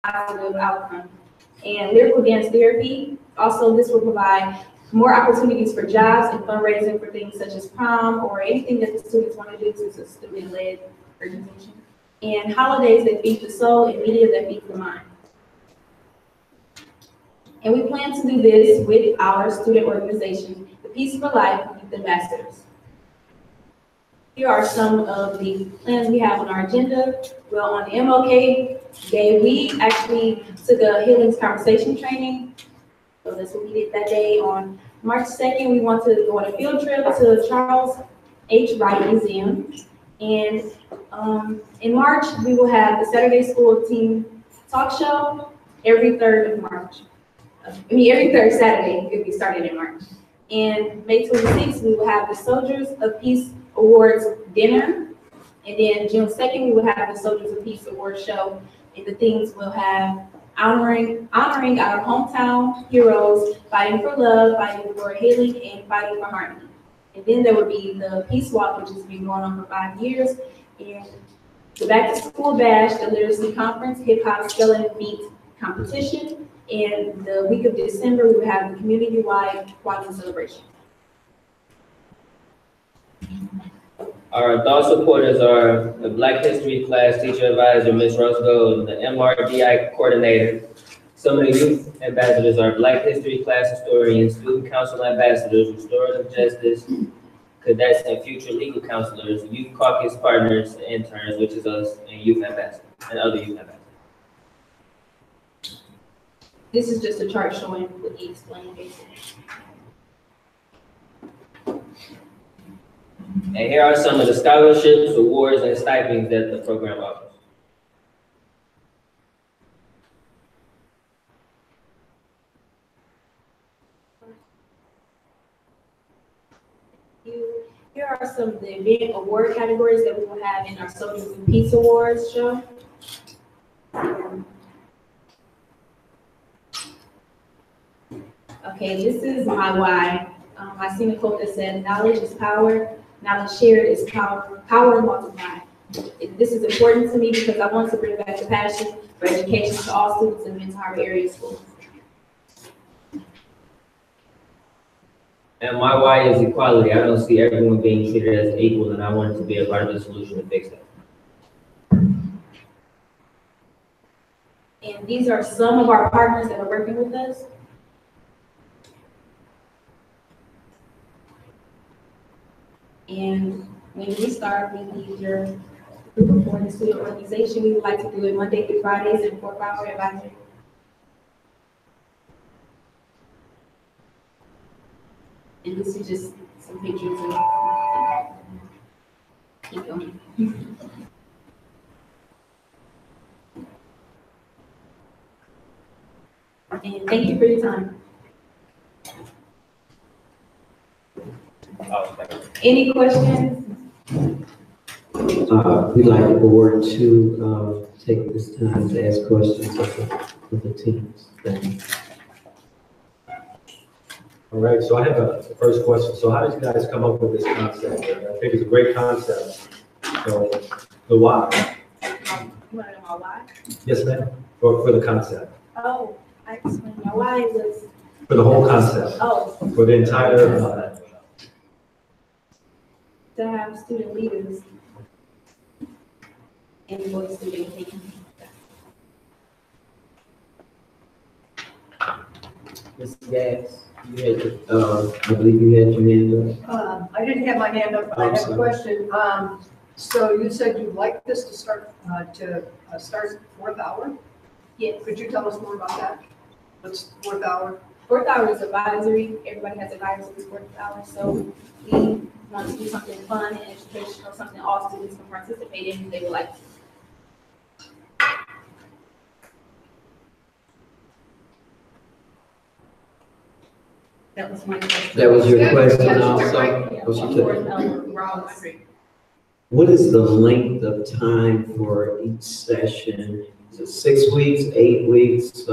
positive outcome. And lyrical dance therapy, also this will provide more opportunities for jobs and fundraising for things such as prom or anything that the students want to do since it's a student-led organization. And holidays that feed the soul and media that feed the mind. And we plan to do this with our student organization, the Peace for Life Youth Ambassadors. Here are some of the plans we have on our agenda. Well, on the MLK Day, we actually took a healings conversation training. So that's what we did that day. On March 2nd, we want to go on a field trip to Charles H. Wright Museum. And in March, we will have the Saturday School Team Talk Show every 3rd of March. Every 3rd Saturday, if we started in March. And May 26th, we will have the Soldiers of Peace Awards dinner. And then June 2nd, we will have the Soldiers of Peace Awards show. And the themes will have honoring our hometown heroes, fighting for love, fighting for healing, and fighting for harmony. And then there will be the Peace Walk, which has been going on for 5 years. And the Back to School Bash, the Literacy Conference, Hip Hop Spelling Beat competition. And the week of December, we will have the community-wide Kwanzaa celebration. Our thought supporters are the Black History class teacher advisor, Ms. Roscoe, the MRDI coordinator. Some of the youth ambassadors are Black History class historians, student council ambassadors, restorative justice, cadets, and future legal counselors, youth caucus partners, and interns, which is us, and youth ambassadors, and other youth ambassadors. This is just a chart showing what he explained basically. And here are some of the scholarships, awards, and stipends that the program offers. Here are some of the event award categories that we will have in our Soldiers of Peace Awards show. Okay, this is my why. I seen a quote that said, "Knowledge is power. Knowledge shared is power. Power multiplied." This is important to me because I want to bring back the passion for education to all students in Mental Harbor area schools. And my why is equality. I don't see everyone being treated as equal, and I want to be a part of the solution to fix that. And these are some of our partners that are working with us. And when we start, we need your group for the student organization. We would like to do it Monday through Fridays and 4-hour advisory. And this is just some pictures of keep going. And thank you for your time. Any questions? We'd like the board to take this time to ask questions of the teams. Thank you. All right, so I have a first question. So how did you guys come up with this concept? I think it's a great concept. So the why? You want to know my why? Yes, ma'am, for the concept. Oh, I explained my why was. For the whole concept. Oh. For the entire. To have student leaders and voice student opinion. Ms. Gas, you had, I believe you had your hand up. I didn't have my hand up, but I have a question. So you said you'd like this to start 4th hour? Yes. Could you tell us more about that? What's 4th hour? 4th hour is advisory. Everybody has advisory this 4th hour. So we want to do something fun and educational, something all students can participate in if they would like to. That was my question. That was your question Yeah, also? right. What is the length of time for each session? Is it 6 weeks, 8 weeks?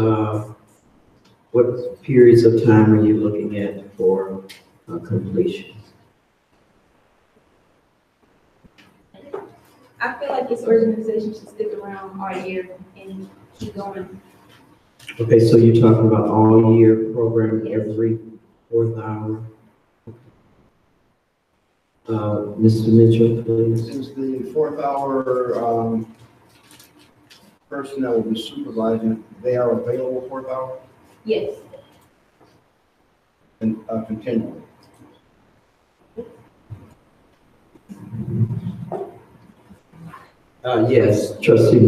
What periods of time are you looking at for completion? I feel like this organization should stick around all year and keep going. Okay, so you're talking about all year program every fourth hour? Mr. Mitchell, please. Is the fourth hour, person that will be supervising, they are available fourth hour Yes. and, continually? Yes, trustee,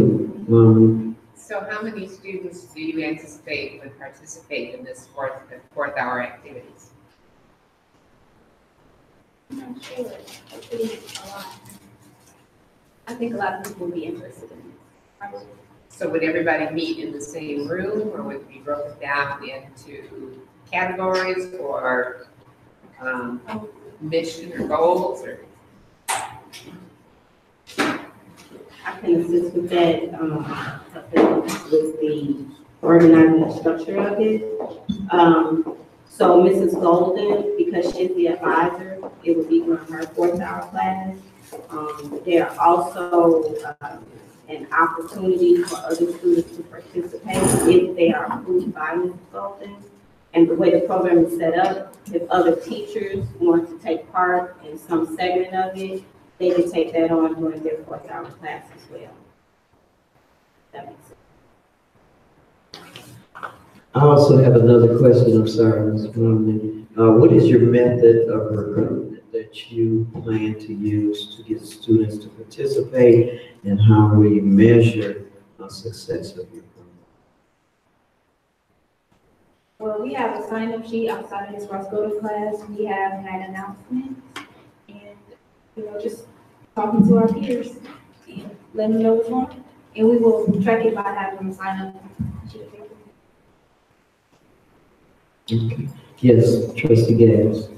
So how many students do you anticipate would participate in this fourth hour activities? I'm not sure. I think a lot. I think a lot of people will be interested in it. Probably. So would everybody meet in the same room, or would it be broken down into categories or mission or goals, or? I can assist with that, with the organizing structure of it. So Mrs. Golden, because she's the advisor, it would be during her fourth hour class. There are also an opportunity for other students to participate if they are approved by Mrs. Golden. And the way the program is set up, if other teachers want to take part in some segment of it, they can take that on during their fourth hour class as well. That makes sense. I also have another question, I'm sorry, Ms. Brumman. What is your method of recruitment that you plan to use to get students to participate, and how will you measure success of your program? Well, we have a sign-up sheet outside of this Roscoe class. We have had announcements and, just talking to our peers and letting them know what's going on. And we will track it by having them sign up. Okay. Yes, trustee Gaines.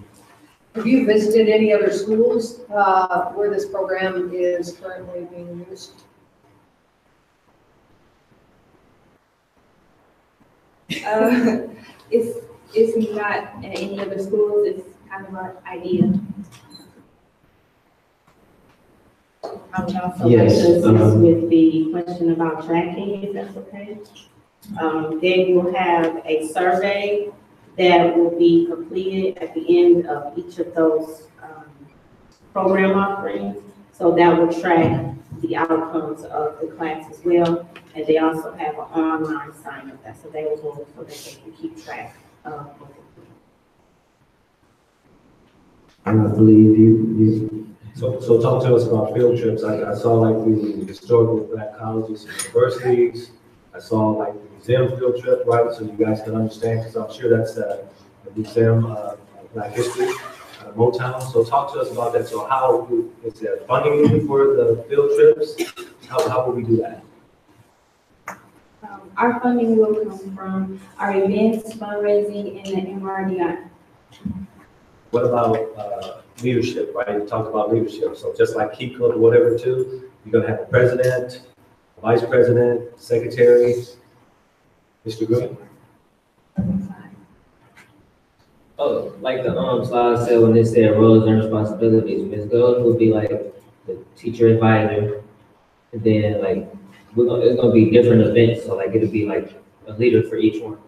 Have you visited any other schools where this program is currently being used? It's not at any other schools. It's kind of our idea. I would also like Yes, to assist with the question about tracking, if that's okay. Then you'll have a survey that will be completed at the end of each of those program offerings. So that will track the outcomes of the class as well. And they also have an online sign-up that's available so that they can keep track of it. I believe you. So talk to us about field trips. I saw like the historical black colleges and universities. I saw like the museum field trip, right? So you guys can understand, because I'm sure that's a museum of Black history, Motown. So talk to us about that. So how is there funding needed for the field trips? How will we do that? Our funding will come from our events, fundraising, and the MRDI. What about leadership, right? You talked about leadership. So just like Key Club or whatever too, you're gonna have a president, a vice president, secretary. Mr. Green? Oh, like the slide said when they said roles and responsibilities, Ms. Gold will be like the teacher advisor. And then like, it's gonna be different events, so like it'll be like a leader for each one.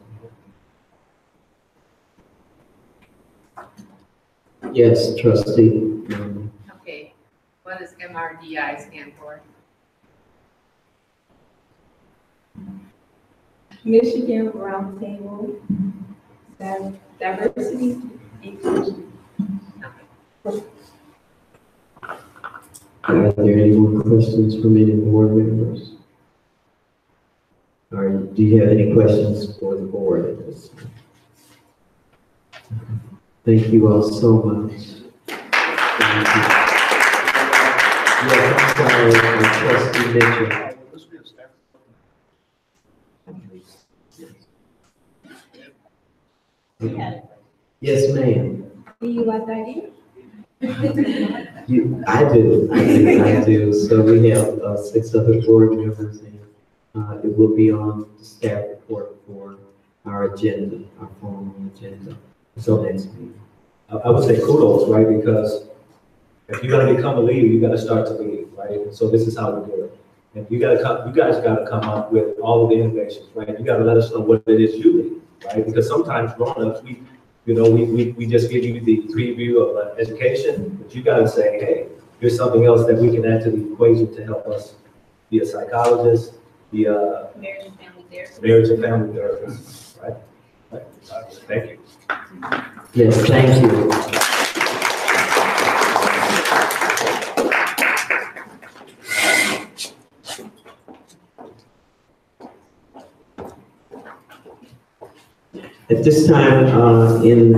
Yes, trustee. Okay, what does MRDI stand for? Michigan Roundtable, Diversity, Inclusion. Are there any more questions from any board members? Or do you have any questions for the board at this time? Thank you all so much. Thank you. Yes, I'm sorry, trustee Mitchell. Yes, ma'am. Do you like that idea? I do. So we have 6 other board members, and it will be on the staff report for our agenda, our formal agenda. So next meeting. I would say kudos, right? Because if you're gonna become a leader, you gotta start to lead, right? So this is how we do it. And you guys gotta come up with all of the innovations, right? You gotta let us know what it is you need, right? Because sometimes grown-ups, we just give you the preview of education, but you gotta say, hey, here's something else that we can add to the equation to help us be a psychologist, be a Marriage and family therapist. marriage and family therapist, right? Right. Thank you. Yes, thank you. At this time, in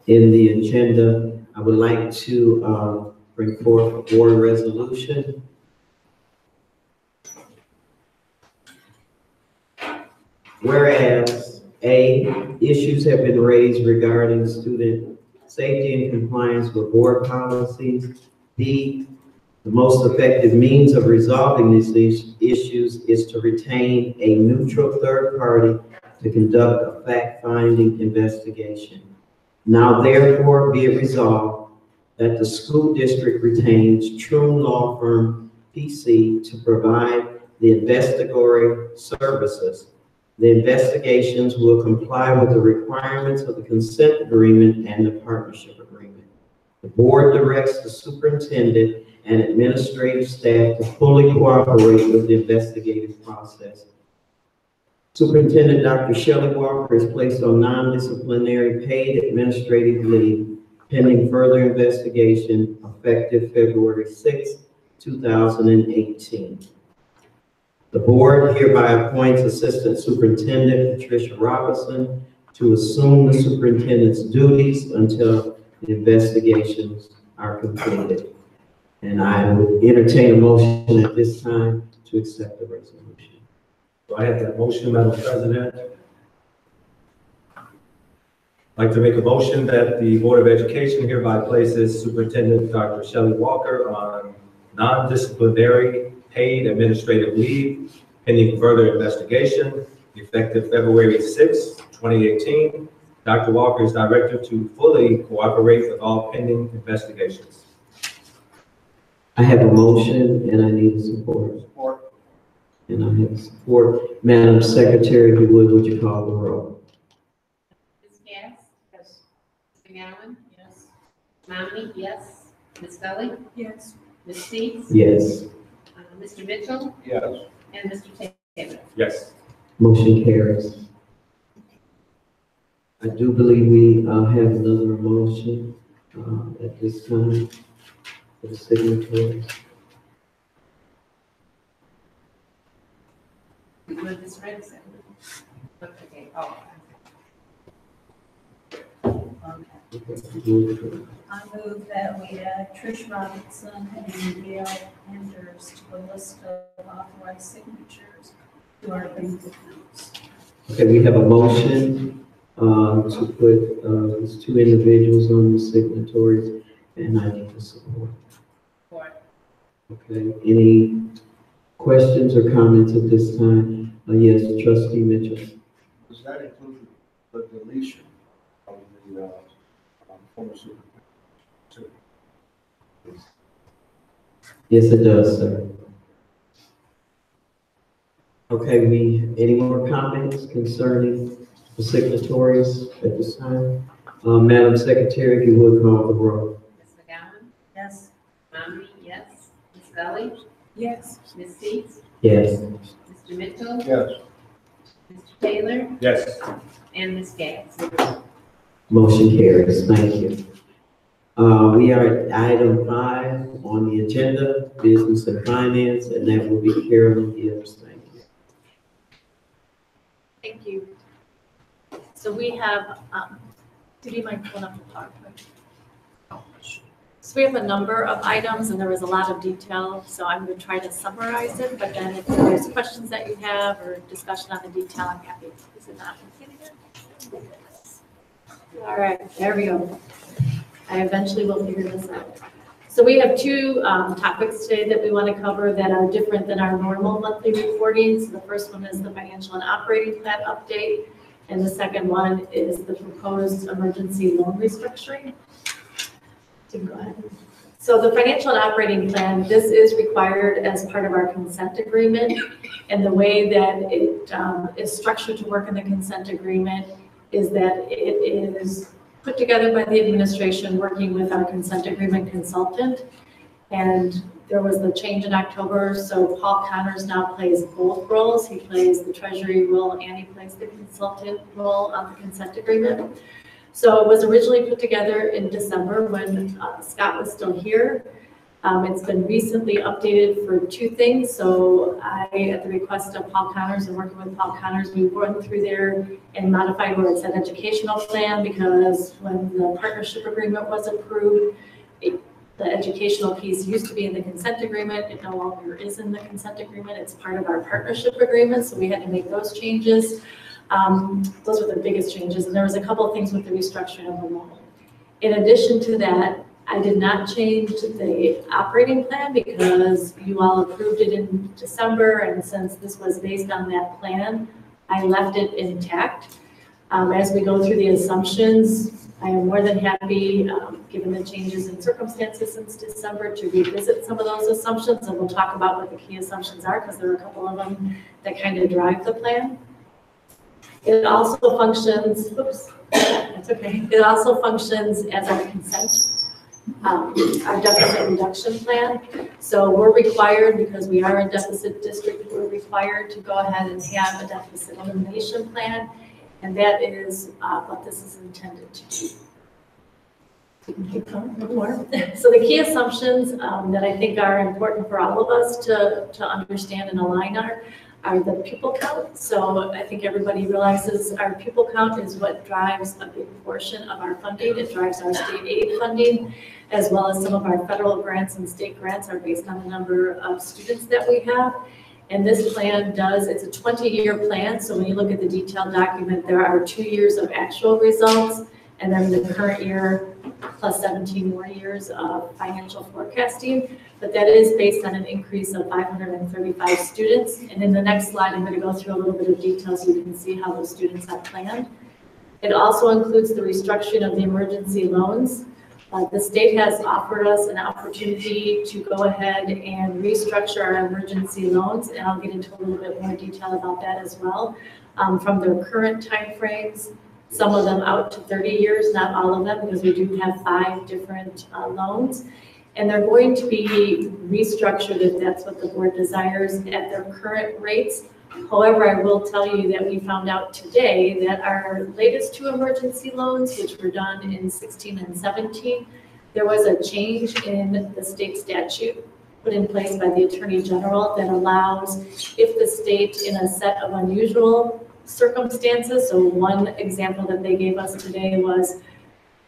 the agenda, I would like to bring forth a board resolution. Whereas, A, issues have been raised regarding student safety and compliance with board policies. B, the most effective means of resolving these issues is to retain a neutral third party to conduct a fact-finding investigation. Now therefore be it resolved that the school district retains Troon Law Firm PC to provide the investigatory services. The investigations will comply with the requirements of the consent agreement and the partnership agreement. The board directs the superintendent and administrative staff to fully cooperate with the investigative process. Superintendent Dr. Shelley Walker is placed on non-disciplinary paid administrative leave pending further investigation effective February 6, 2018. The board hereby appoints Assistant Superintendent Patricia Robinson to assume the superintendent's duties until the investigations are completed. And I would entertain a motion at this time to accept the resolution. So I have that motion, Madam President. I'd like to make a motion that the Board of Education hereby places Superintendent Dr. Shelley Walker on non-disciplinary paid administrative leave pending further investigation effective February 6, 2018. Dr. Walker is directed to fully cooperate with all pending investigations. I have a motion and I need support. Support. And I have support. Madam Secretary, if you would you call the roll? Ms. Cass? Yes. Ms. McGowan? Yes. Mommy? Yes. Ms. Scully? Yes. Ms. Seeds? Yes. Mr. Mitchell? Yes. And Mr. Taylor? Yes. Motion carries. I do believe we have another motion at this time for the signatories. We do this right, so. Okay, oh. I move that we add Trish Robinson and Gail Anders to the list of authorized signatures to our bank accounts. Okay, we have a motion to put these two individuals on the signatories, and I need the support. Okay, any questions or comments at this time? Yes, Trustee Mitchell. Does that include the deletion of the former superintendent? Yes, it does, sir. Okay, any more comments concerning the signatories at this time? Madam Secretary, if you would call the roll. Ms. McGowan? Yes. Mommy? Yes. Ms. Scully? Yes. Ms. Seeds? Yes. Mr. Mitchell? Yes. Mr. Taylor? Yes. And Ms. Cass? Motion carries. Thank you. We are at item 5 on the agenda, business and finance, and that will be Carolyn Gibbs. Thank you. Thank you. So we have, did you mind pulling up the PowerPoint? So we have a number of items and there was a lot of detail, so I'm going to try to summarize it, but then if there's questions that you have or discussion on the detail, I'm happy. Is it not? All right, there we go. I eventually will figure this out. So we have two topics today that we want to cover that are different than our normal monthly reporting. So the first one is the financial and operating plan update, and the second one is the proposed emergency loan restructuring. Tim, go ahead. So the financial and operating plan, this is required as part of our consent agreement. And the way that it is structured to work in the consent agreement is that it is put together by the administration working with our consent agreement consultant. And there was the change in October, so Paul Connors now plays both roles. He plays the treasury role and he plays the consultant role on the consent agreement. So it was originally put together in December when Scott was still here. It's been recently updated for two things. So I, at the request of Paul Connors and working with Paul Connors, we went through there and modified where it said educational plan, because when the partnership agreement was approved, the educational piece used to be in the consent agreement. It no longer is in the consent agreement. It's part of our partnership agreement. So we had to make those changes. Those were the biggest changes. And there was a couple of things with the restructuring of the loan. In addition to that, I did not change the operating plan because you all approved it in December. And since this was based on that plan, I left it intact. As we go through the assumptions, I am more than happy, given the changes in circumstances since December, to revisit some of those assumptions. And we'll talk about what the key assumptions are, because there are a couple of them that kind of drive the plan. It also functions, oops, that's okay. It also functions as our consent, our deficit reduction plan. So we're required, because we are a deficit district, we're required to go ahead and have a deficit elimination plan. And that is what this is intended to do. Keep going, one more. So the key assumptions that I think are important for all of us to understand and align are the pupil count. So I think everybody realizes our pupil count is what drives a big portion of our funding. It drives our state aid funding, as well as some of our federal grants and state grants are based on the number of students that we have. And this plan it's a 20-year plan. So when you look at the detailed document, there are 2 years of actual results, and then the current year plus 17 more years of financial forecasting. But that is based on an increase of 535 students. And in the next slide, I'm going to go through a little bit of detail so you can see how those students have planned. It also includes the restructuring of the emergency loans. The state has offered us an opportunity to go ahead and restructure our emergency loans, and I'll get into a little bit more detail about that as well. From their current timeframes, some of them out to 30 years, not all of them, because we do have 5 different loans. And they're going to be restructured if that's what the board desires at their current rates. However, I will tell you that we found out today that our latest 2 emergency loans, which were done in 16 and 17, there was a change in the state statute put in place by the Attorney General that allows, if the state in a set of unusual circumstances, so one example that they gave us today was,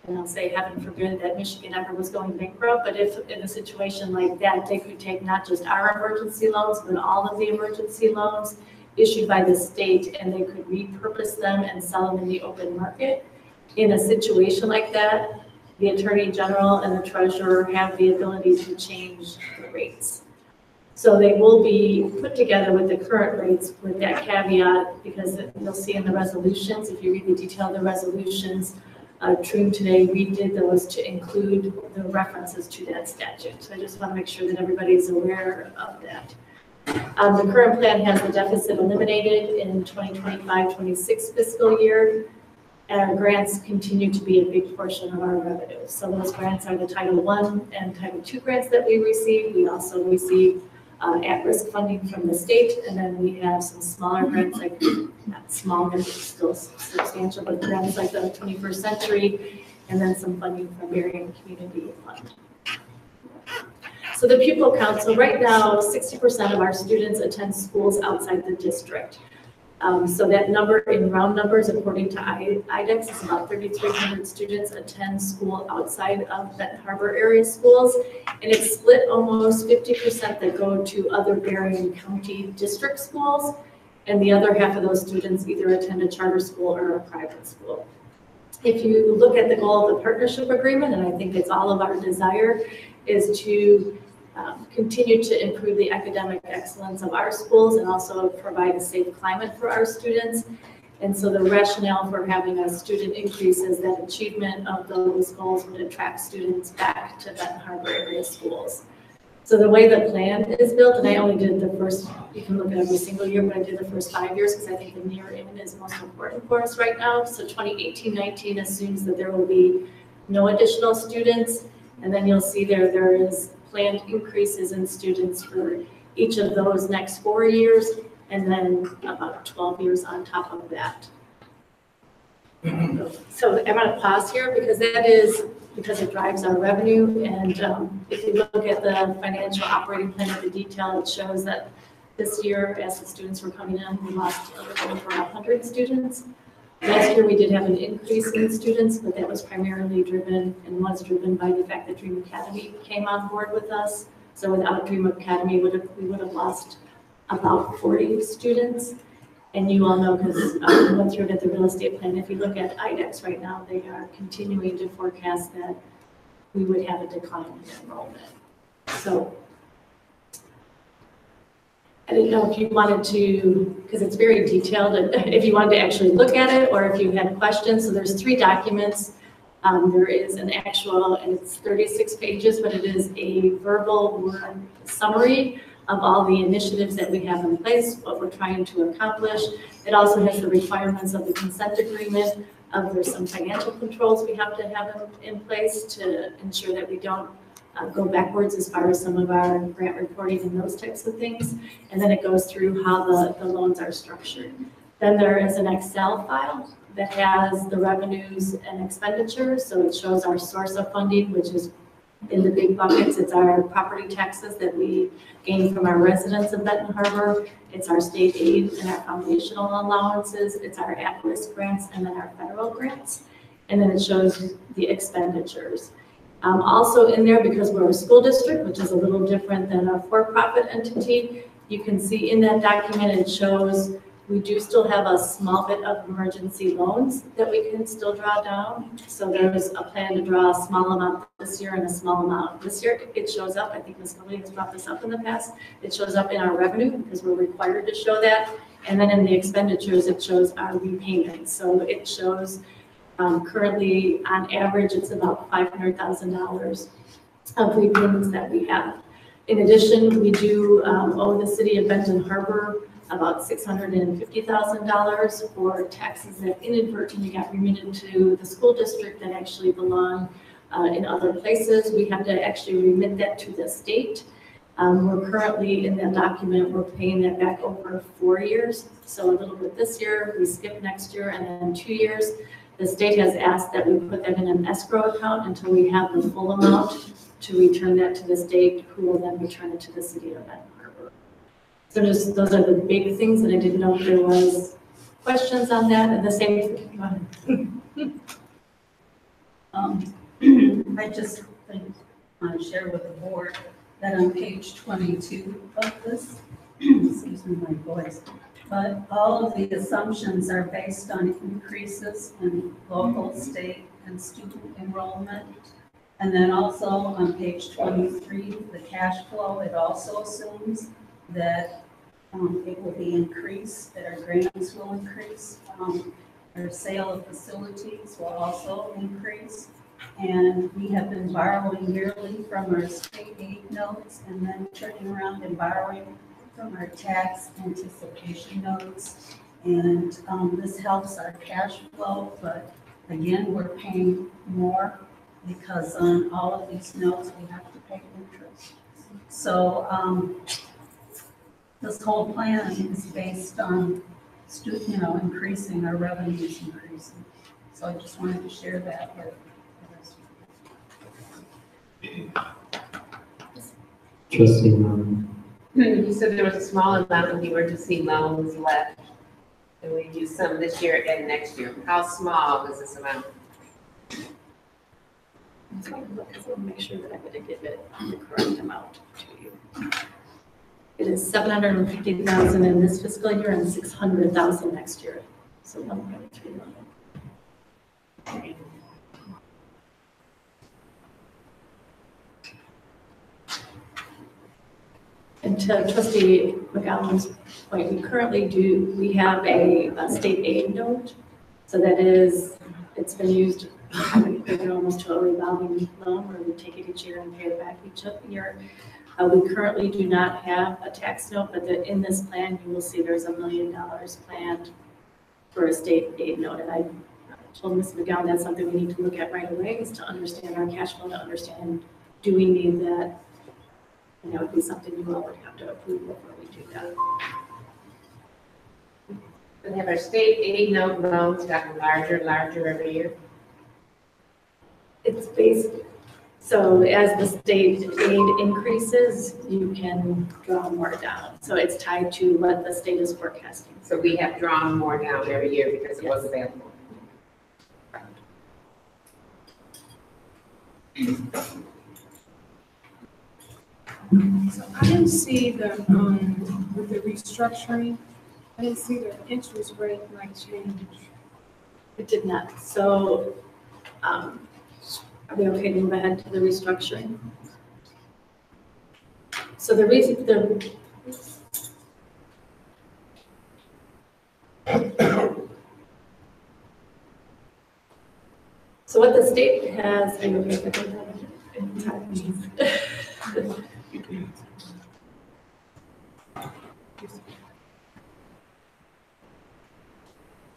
and I'll say heaven forbid that Michigan ever was going bankrupt, but if in a situation like that, they could take not just our emergency loans, but all of the emergency loans issued by the state, and they could repurpose them and sell them in the open market. In a situation like that, the Attorney General and the Treasurer have the ability to change the rates. So they will be put together with the current rates with that caveat, because you'll see in the resolutions, if you read the detail of the resolutions, Troon today redid those to include the references to that statute. So I just want to make sure that everybody's aware of that. The current plan has the deficit eliminated in 2025-26 fiscal year, and our grants continue to be a big portion of our revenue. So those grants are the Title I and Title II grants that we receive. We also receive at-risk funding from the state, and then we have some smaller grants, like not small, but still substantial, but grants like the 21st Century, and then some funding from Marion Community Fund. So the pupil count, so right now, 60% of our students attend schools outside the district. So that number in round numbers, according to IDEX, is about 3,300 students attend school outside of Benton Harbor area schools. And it's split almost 50% that go to other Berrien County district schools. And the other half of those students either attend a charter school or a private school. If you look at the goal of the partnership agreement, and I think it's all of our desire, is to continue to improve the academic excellence of our schools and also provide a safe climate for our students. And so the rationale for having a student increase is that achievement of those goals would attract students back to Benton Harbor area schools. So the way the plan is built, and I only did the first, you can look at every single year, but I did the first 5 years because I think the near in is most important for us right now. So 2018-19 assumes that there will be no additional students. And then you'll see there is planned increases in students for each of those next 4 years, and then about 12 years on top of that. So I'm going to pause here because that is because it drives our revenue. And if you look at the financial operating plan of the detail, it shows that this year, as the students were coming in, we lost a little over 100 students. Last year, we did have an increase in students, but that was primarily driven and was driven by the fact that Dream Academy came on board with us. So without Dream Academy, we would have lost about 40 students. And you all know, because we went through it at the real estate plan, if you look at IDEX right now, they are continuing to forecast that we would have a decline in enrollment. So I didn't know if you wanted to, because it's very detailed, if you wanted to actually look at it or if you had questions. So there's 3 documents. There is an actual, and it's 36 pages, but it is a verbal word summary of all the initiatives that we have in place, what we're trying to accomplish. It also has the requirements of the consent agreement. There's some financial controls we have to have in place to ensure that we don't go backwards as far as some of our grant reporting and those types of things. And then it goes through how the loans are structured. Then there is an Excel file that has the revenues and expenditures. So it shows our source of funding, which is in the big buckets. It's our property taxes that we gain from our residents of Benton Harbor. It's our state aid and our foundational allowances. It's our at-risk grants and then our federal grants. And then it shows the expenditures. Also in there, because we're a school district, which is a little different than a for-profit entity, you can see in that document it shows we do still have a small bit of emergency loans that we can still draw down. So there's a plan to draw a small amount this year and a small amount this year. It shows up, I think Ms. Kelly has brought this up in the past, it shows up in our revenue because we're required to show that. And then in the expenditures, it shows our repayments. So it shows currently on average, it's about $500,000 of repayments that we have. In addition, we do owe the city of Benton Harbor about $650,000 for taxes that inadvertently got remitted to the school district that actually belong in other places. We have to actually remit that to the state. We're currently in that document, we're paying that back over 4 years. So a little bit this year, we skip next year, and then 2 years. The state has asked that we put that in an escrow account until we have the full amount to return that to the state, who will then return it to the city of Benton Harbor. So just, those are the big things, and I didn't know if there was questions on that, and the same. I just want to share with the board that on page 22 of this, excuse me, my voice, but all of the assumptions are based on increases in local, state, and student enrollment. And then also on page 23, the cash flow, it also assumes that it will be increased, that our grants will increase. Our sale of facilities will also increase. And we have been borrowing yearly from our state aid notes and then turning around and borrowing from our tax anticipation notes. And this helps our cash flow, but again, we're paying more because on all of these notes, we have to pay interest. So this whole plan is based on, increasing our revenues increasing. So I just wanted to share that with us. Trustee You said there was a small amount of emergency loans left, and we use some this year and next year. How small is this amount? I'm going to look, because I want to make sure that I'm going to give it the correct amount to you. It is $750,000 in this fiscal year and $600,000 next year. So 1.3 million. And to trustee McGowan's point, we have a state aid note. So that is, it's been used, almost to a revolving loan where we take it each year and pay it back each year. We currently do not have a tax note, but in this plan, you will see there's $1 million planned for a state aid note. And I told Ms. McGowan that's something we need to look at right away, is to understand our cash flow, to understand, do we need that? And that would be something you all would have to approve before we do that. And have our state aid note loans gotten larger and larger every year? It's based, so as the state aid increases, you can draw more down. So it's tied to what the state is forecasting. So we have drawn more down every year because it was available. So I didn't see the, with the restructuring, I didn't see the interest rate like change. It did not. So, are we okay to move ahead to the restructuring? So the reason, so what the state has, are you okay with that?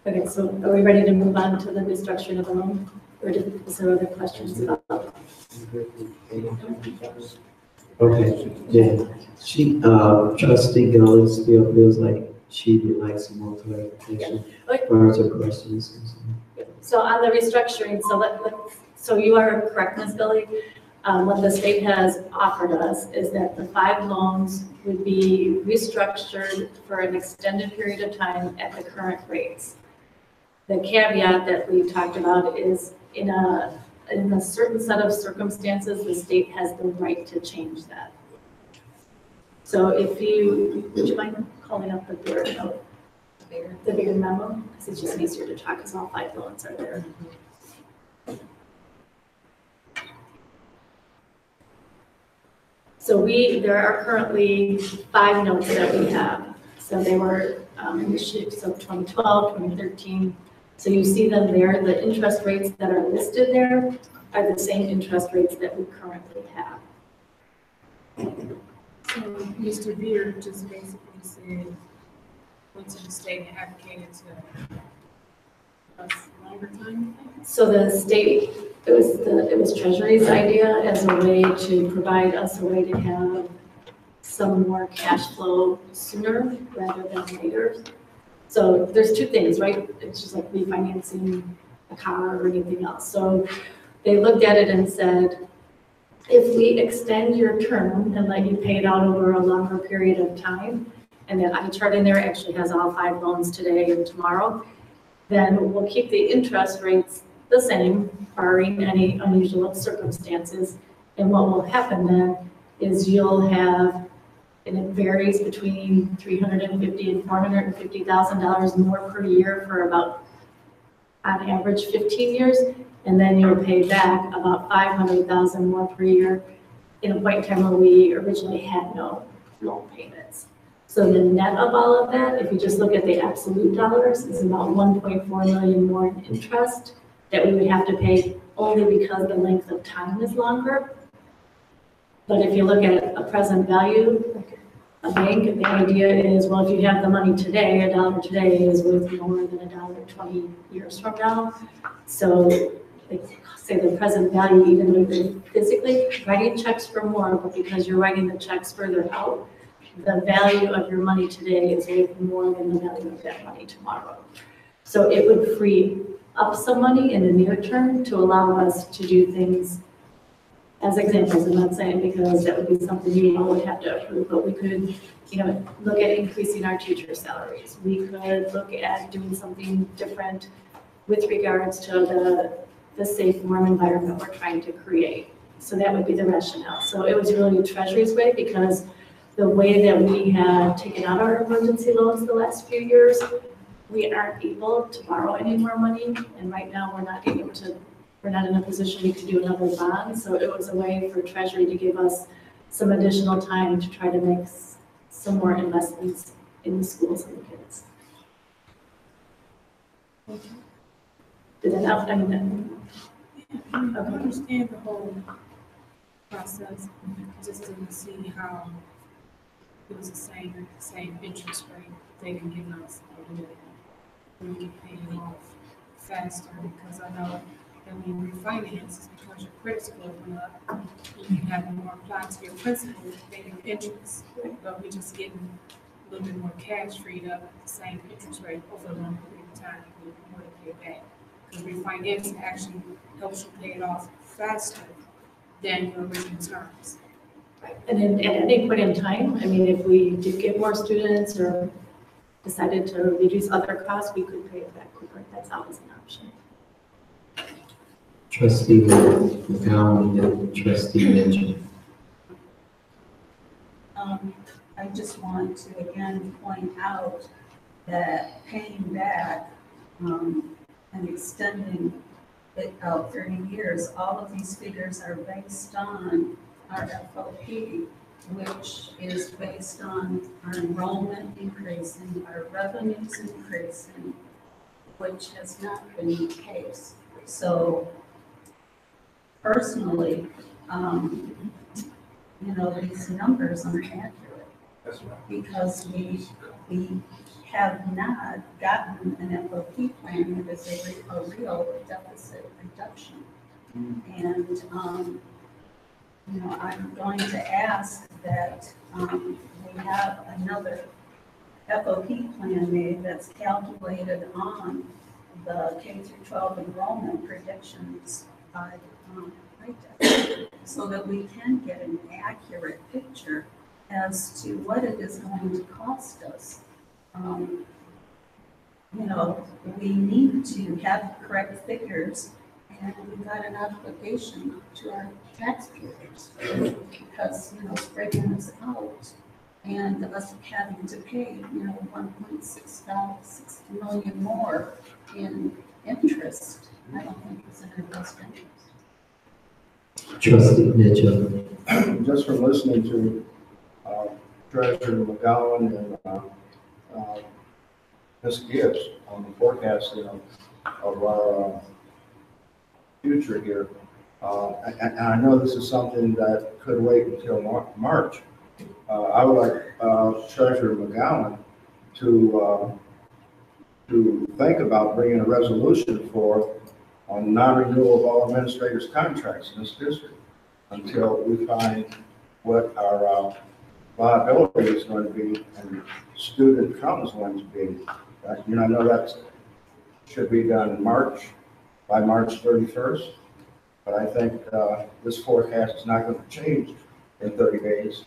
Okay, so are we ready to move on to the restructuring of the loan? Or is there other questions about? Okay, yeah. Trustee Gully still feels like she would like some more clarification. Like, Further questions? so on the restructuring, so you are correct, Ms. Billy. What the state has offered us is that the 5 loans would be restructured for an extended period of time at the current rates. The caveat that we talked about is in a certain set of circumstances, the state has the right to change that. So would you mind calling up the board note? The bigger memo, because it's just easier to talk because all 5 loans are there. So there are currently 5 notes that we have. So they were issued, so 2012, 2013. So you see them there. The interest rates that are listed there are the same interest rates that we currently have. So Mr. Beard just basically said, went to the state and advocated to us longer time. So the state, it was Treasury's idea as a way to provide us a way to have some more cash flow sooner rather than later. So there's 2 things, right? It's just like refinancing a car or anything else. So they looked at it and said, if we extend your term and let you pay it out over a longer period of time, and that eye chart in there actually has all 5 loans today and tomorrow, then we'll keep the interest rates the same, barring any unusual circumstances. And what will happen then is you'll have, and it varies between $350,000 and $450,000 more per year for about, on average, 15 years. And then you'll pay back about $500,000 more per year in a point in time where we originally had no loan payments. So the net of all of that, if you just look at the absolute dollars, is about $1.4 million more in interest that we would have to pay only because the length of time is longer. But if you look at a present value, like a bank, the idea is, well, if you have the money today, $1 today is worth more than $1 20 years from now. So like, say the present value, even though you're physically writing checks for more, but because you're writing the checks further out, the value of your money today is worth more than the value of that money tomorrow. So it would free up some money in the near term to allow us to do things as examples. I'm not saying because that would be something you all would have to approve, but we could, look at increasing our teacher salaries. We could look at doing something different with regards to the safe, warm environment we're trying to create. So that would be the rationale. So it was really Treasury's way, because the way that we have taken out our emergency loans the last few years, we aren't able to borrow any more money. And right now we're not in a position we could do another bond. So it was a way for Treasury to give us some additional time to try to make some more investments in the schools and the kids. Did that help? I mean, I understand the whole process, just to see how it was the same interest rate they can give us, or we can pay it off faster, because I know that when you refinance, it's because your credit score went up, you have more applied to your principal than your interest, but we're just getting a little bit more cash freed up at the same interest rate over a long period of time, with more to pay back. Because refinancing actually helps you pay it off faster than your original terms. and then at any point in time, I mean, if we did get more students or decided to reduce other costs, we could pay it back quicker. That's always an option. Trustee McGowan and Trustee Mitchell. I just want to again point out that paying back, and extending it out 30 years, all of these figures are based on our FOP, which is based on our enrollment increasing, our revenues increasing, which has not been the case. So personally, these numbers aren't accurate. That's right. Because we have not gotten an FOP plan that is a real deficit reduction. And, I'm going to ask that we have another FOP plan made that's calculated on the K through 12 enrollment predictions by so that we can get an accurate picture as to what it is going to cost us. We need to have the correct figures, and we've got an obligation to our taxpayers because, spreading this out and us having to pay, 1.6 million more in interest, I don't think it's in our best interest. Trustee Mitchell. Just from listening to Treasurer McGowan and Ms. Gibbs on the forecasting of our future here, and I know this is something that could wait until March. I would like Treasurer McGowan to think about bringing a resolution on non-renewal of all administrators' contracts in this district until we find what our liability is going to be and student count is going to be. I know that should be done in by March 31st, but I think this forecast is not going to change in 30 days.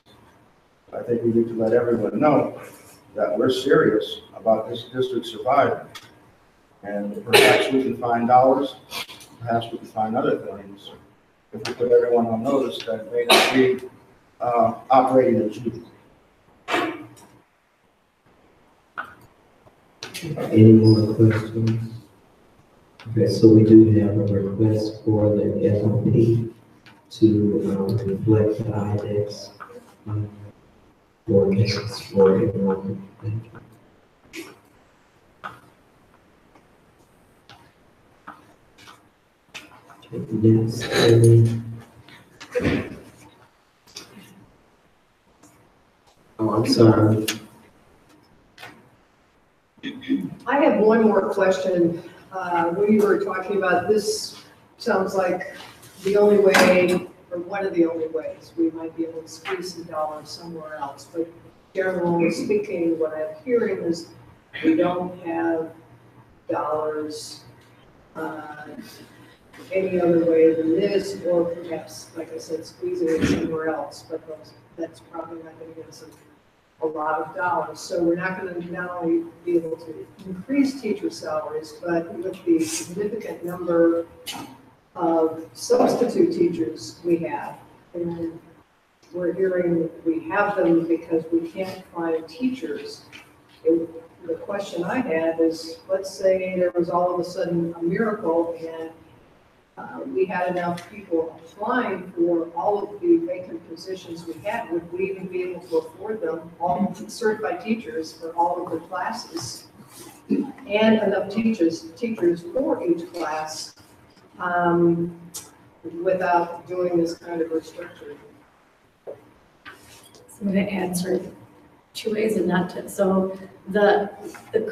I think we need to let everyone know that we're serious about this district surviving. And perhaps we can find dollars, perhaps we can find other things. If we put everyone on notice that may not be operating as usual. Any more questions? Okay, so we do have a request for the FOP to reflect the IDEX forecasts for enrollment. Thank you. Next, I'm sorry. I have one more question. We were talking about this, sounds like the only way, or one of the only ways, we might be able to squeeze some dollars somewhere else. But generally speaking, what I'm hearing is we don't have dollars any other way than this, or perhaps, like I said, squeezing it somewhere else, but that's probably not going to give us a lot of dollars. So we're not going to not only be able to increase teacher salaries, but with the significant number of substitute teachers we have, and we're hearing we have them because we can't find teachers. The question I have is, let's say there was all of a sudden a miracle and we had enough people applying for all of the vacant positions we had, would we even be able to afford them, all certified teachers for all of the classes? And enough teachers for each class, without doing this kind of restructuring? So I'm going to answer two ways and not to. So the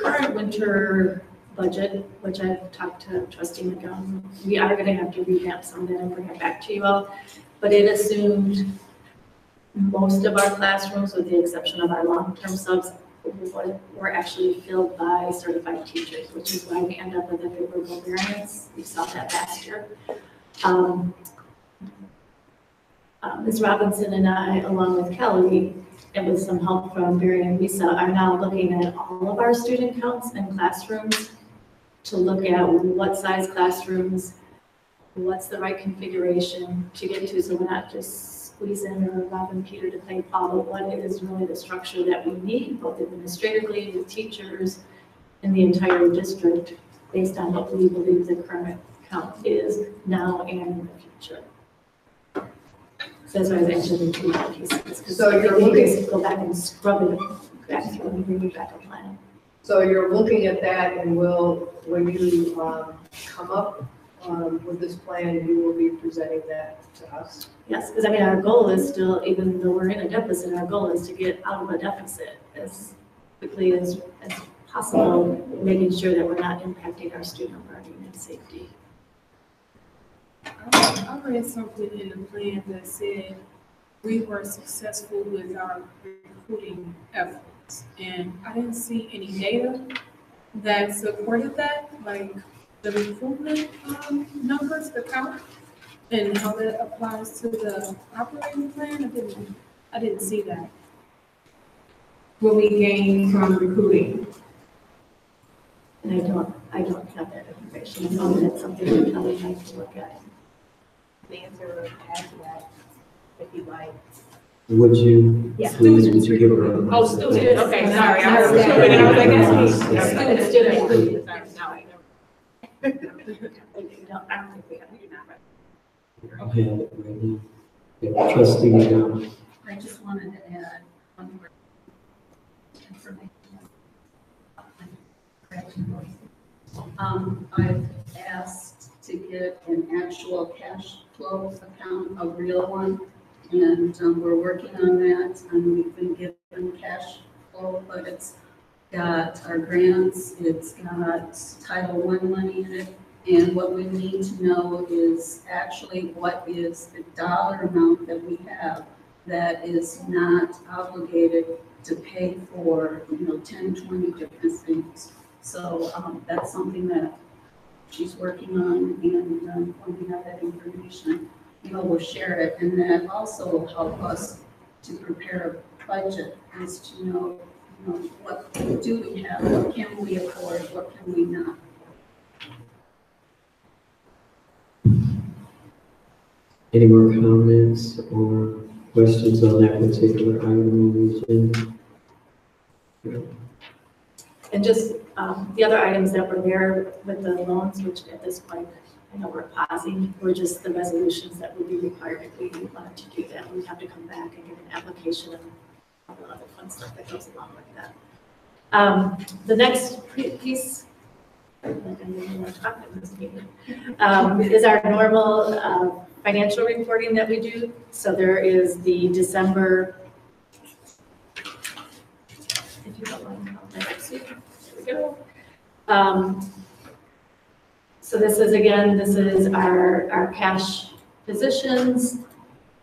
current winter budget, which I've talked to Trustee McGowan, we are going to have to revamp some of that and bring it back to you all. But it assumed most of our classrooms, with the exception of our long-term subs, were actually filled by certified teachers, which is why we end up with a favorable variance. We saw that last year. Ms. Robinson and I, along with Kelly, and with some help from Barry and Lisa, are now looking at all of our student counts and classrooms to look at what size classrooms, what's the right configuration to get to, so we're not just squeezing or robbing Peter to play Paul, but what is really the structure that we need, both administratively, with teachers, in the entire district, based on what we believe the current count is now and in the future. So that's why I was answering two pieces, because So you're looking, go back and scrub it back through and bring you back a plan. so you're looking at that, and when you come up with this plan, you will be presenting that to us? Yes, because I mean, our goal is still, even though we're in a deficit, our goal is to get out of a deficit as quickly as possible, making sure that we're not impacting our student learning and safety. I read something in the plan that said we were successful with our recruiting efforts, and I didn't see any data that supported that, like the recruitment numbers, the count, and how that applies to the operating plan. I didn't see that. What we gain from recruiting. And I don't have that information, so that's something that Kelly has to look at. The answer would add to that, if you like. Would you, Yeah. please, would you give her? Oh, students, okay, sorry, I was assuming, I was like, students. No, I don't think we have. I have it right now. Yeah, Trustee McGowan. I just wanted to add one more information. I've asked to get an actual cash flow account, a real one, and we're working on that, and we've been given cash flow, but it's got our grants, it's got Title I money in it, and what we need to know is actually what is the dollar amount that we have that is not obligated to pay for, 10, 20 different things. So that's something that she's working on, and when we have that information, we'll share it. And that also will help us to prepare a budget, is to know, what do we have, what can we afford, what can we not. Any more comments or questions on that particular item on the agenda? And just the other items that were there with the loans, which at this point, I know we're pausing, were just the resolutions that would be required if we wanted to do that. We'd have to come back and get an application and all the other fun stuff that goes along with that. The next piece, is our normal financial reporting that we do. So there is the December, if you don't mind, there we go. So this is our cash positions.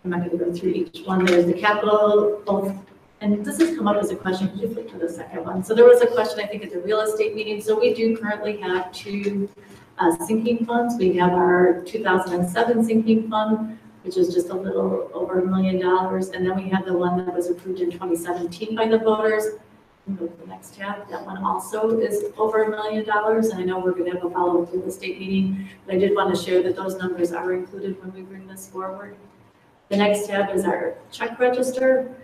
I'm not going to go through each one. There's the capital, both, and this has come up as a question. Could you flip to the second one? So there was a question, I think, at the real estate meeting. So we do currently have two sinking funds. We have our 2007 sinking fund, which is just a little over $1 million. And then we have the one that was approved in 2017 by the voters. Go to the next tab. That one also is over $1 million. And I know we're going to have a follow-up real estate meeting, but I did want to share that those numbers are included when we bring this forward. The next tab is our check register.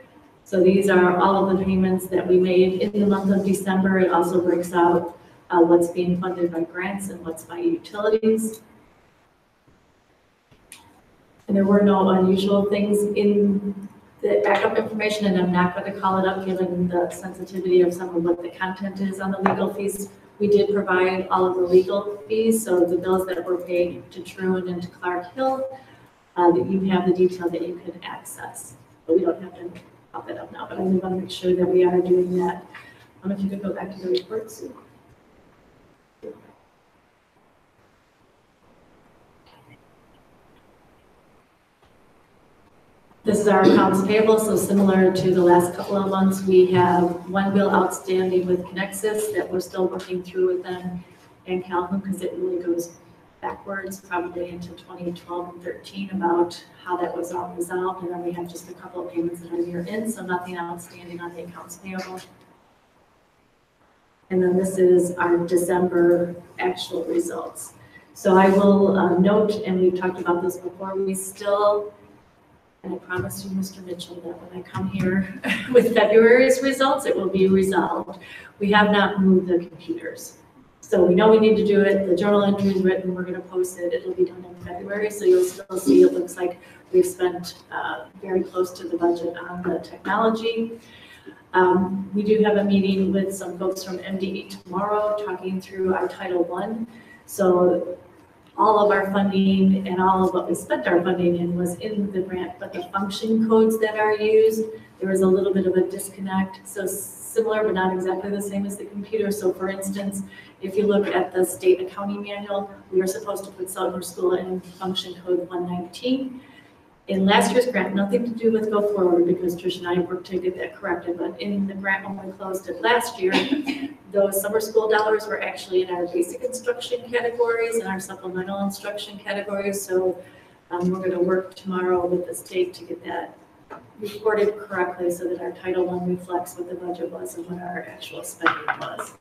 So these are all of the payments that we made in the month of December. It also breaks out what's being funded by grants and what's by utilities. And there were no unusual things in the backup information, and I'm not going to call it up given the sensitivity of some of what the content is on the legal fees. We did provide all of the legal fees, so the bills that were paid to Truon and to Clark Hill, that you have the detail that you can access. But we don't have to pop it up now, but I want to make sure that we are doing that. If you could go back to the report, Sue. This is our accounts payable, so similar to the last couple of months, we have one bill outstanding with Connexus that we're still working through with them and Calhoun, because it really goes backwards, probably into 2012 and 13 about how that was all resolved. And then we have just a couple of payments that are year in, so nothing outstanding on the accounts payable. And then this is our December actual results. So I will note, and we've talked about this before, we still, and I promise you, Mr. Mitchell, that when I come here with February's results, it will be resolved. We have not moved the computers. So we know we need to do it. The journal entry is written. We're going to post it. It'll be done in February. So you'll still see it looks like we've spent very close to the budget on the technology. We do have a meeting with some folks from MDE tomorrow talking through our Title I. So all of our funding and all of what we spent our funding in was in the grant, but the function codes that are used, there was a little bit of a disconnect. So similar, but not exactly the same as the computer. So for instance, if you look at the state accounting manual, we are supposed to put Southern School in function code 119. In last year's grant, nothing to do with go forward because Trish and I worked to get that corrected, but in the grant when we closed it last year, those summer school dollars were actually in our basic instruction categories and our supplemental instruction categories. So we're going to work tomorrow with the state to get that reported correctly so that our Title I reflects what the budget was and what our actual spending was.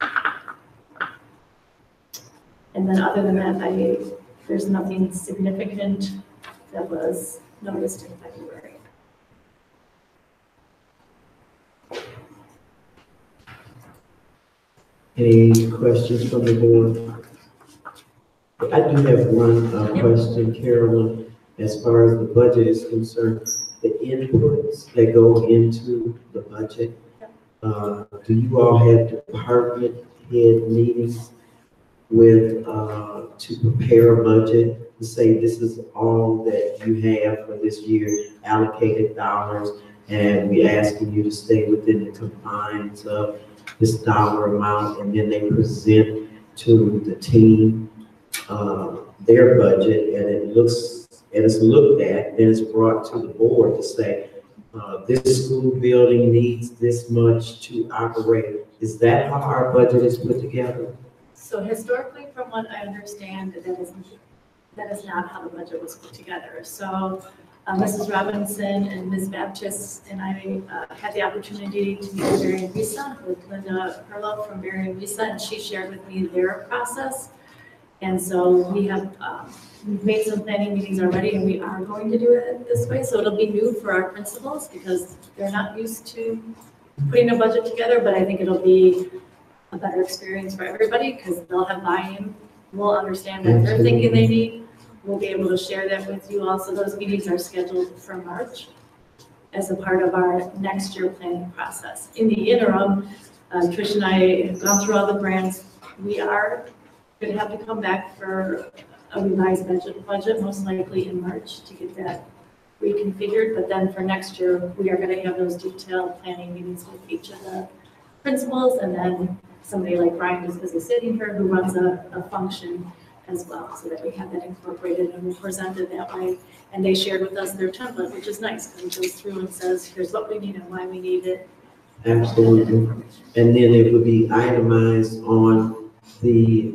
And then other than that, there's nothing significant that was noticed in February. Any questions from the board? I do have one question, Carolyn. As far as the budget is concerned, the inputs that go into the budget, do you all have department head meetings with to prepare a budget to say this is all that you have for this year, allocated dollars, and we're asking you to stay within the confines of this dollar amount, and then they present to the team their budget, and it looks, and it's looked at, then it's brought to the board to say, this school building needs this much to operate. Is that how our budget is put together? So historically, from what I understand, that is not how the budget was put together. So Mrs. Robinson and Ms. Baptist and I had the opportunity to meet with Barry and Risa, with Linda Perlow from Barry and Risa, and she shared with me their process. And so we have we've made some planning meetings already, and we are going to do it this way. So it'll be new for our principals because they're not used to putting a budget together, but I think it'll be a better experience for everybody because they'll have buy-in. We'll understand what they're thinking they need. We'll be able to share that with you. Also, those meetings are scheduled for March as a part of our next year planning process. In the interim, Trish and I have gone through all the grants. We are going to have to come back for a revised budget, most likely in March, to get that reconfigured. But then for next year, we are going to have those detailed planning meetings with each of the principals, and then somebody like Brian, just as a sitting here, who runs a function as well, so that we have that incorporated and we presented that way. And they shared with us their template, which is nice because it goes through and says, here's what we need and why we need it. Absolutely. And then it would be itemized on the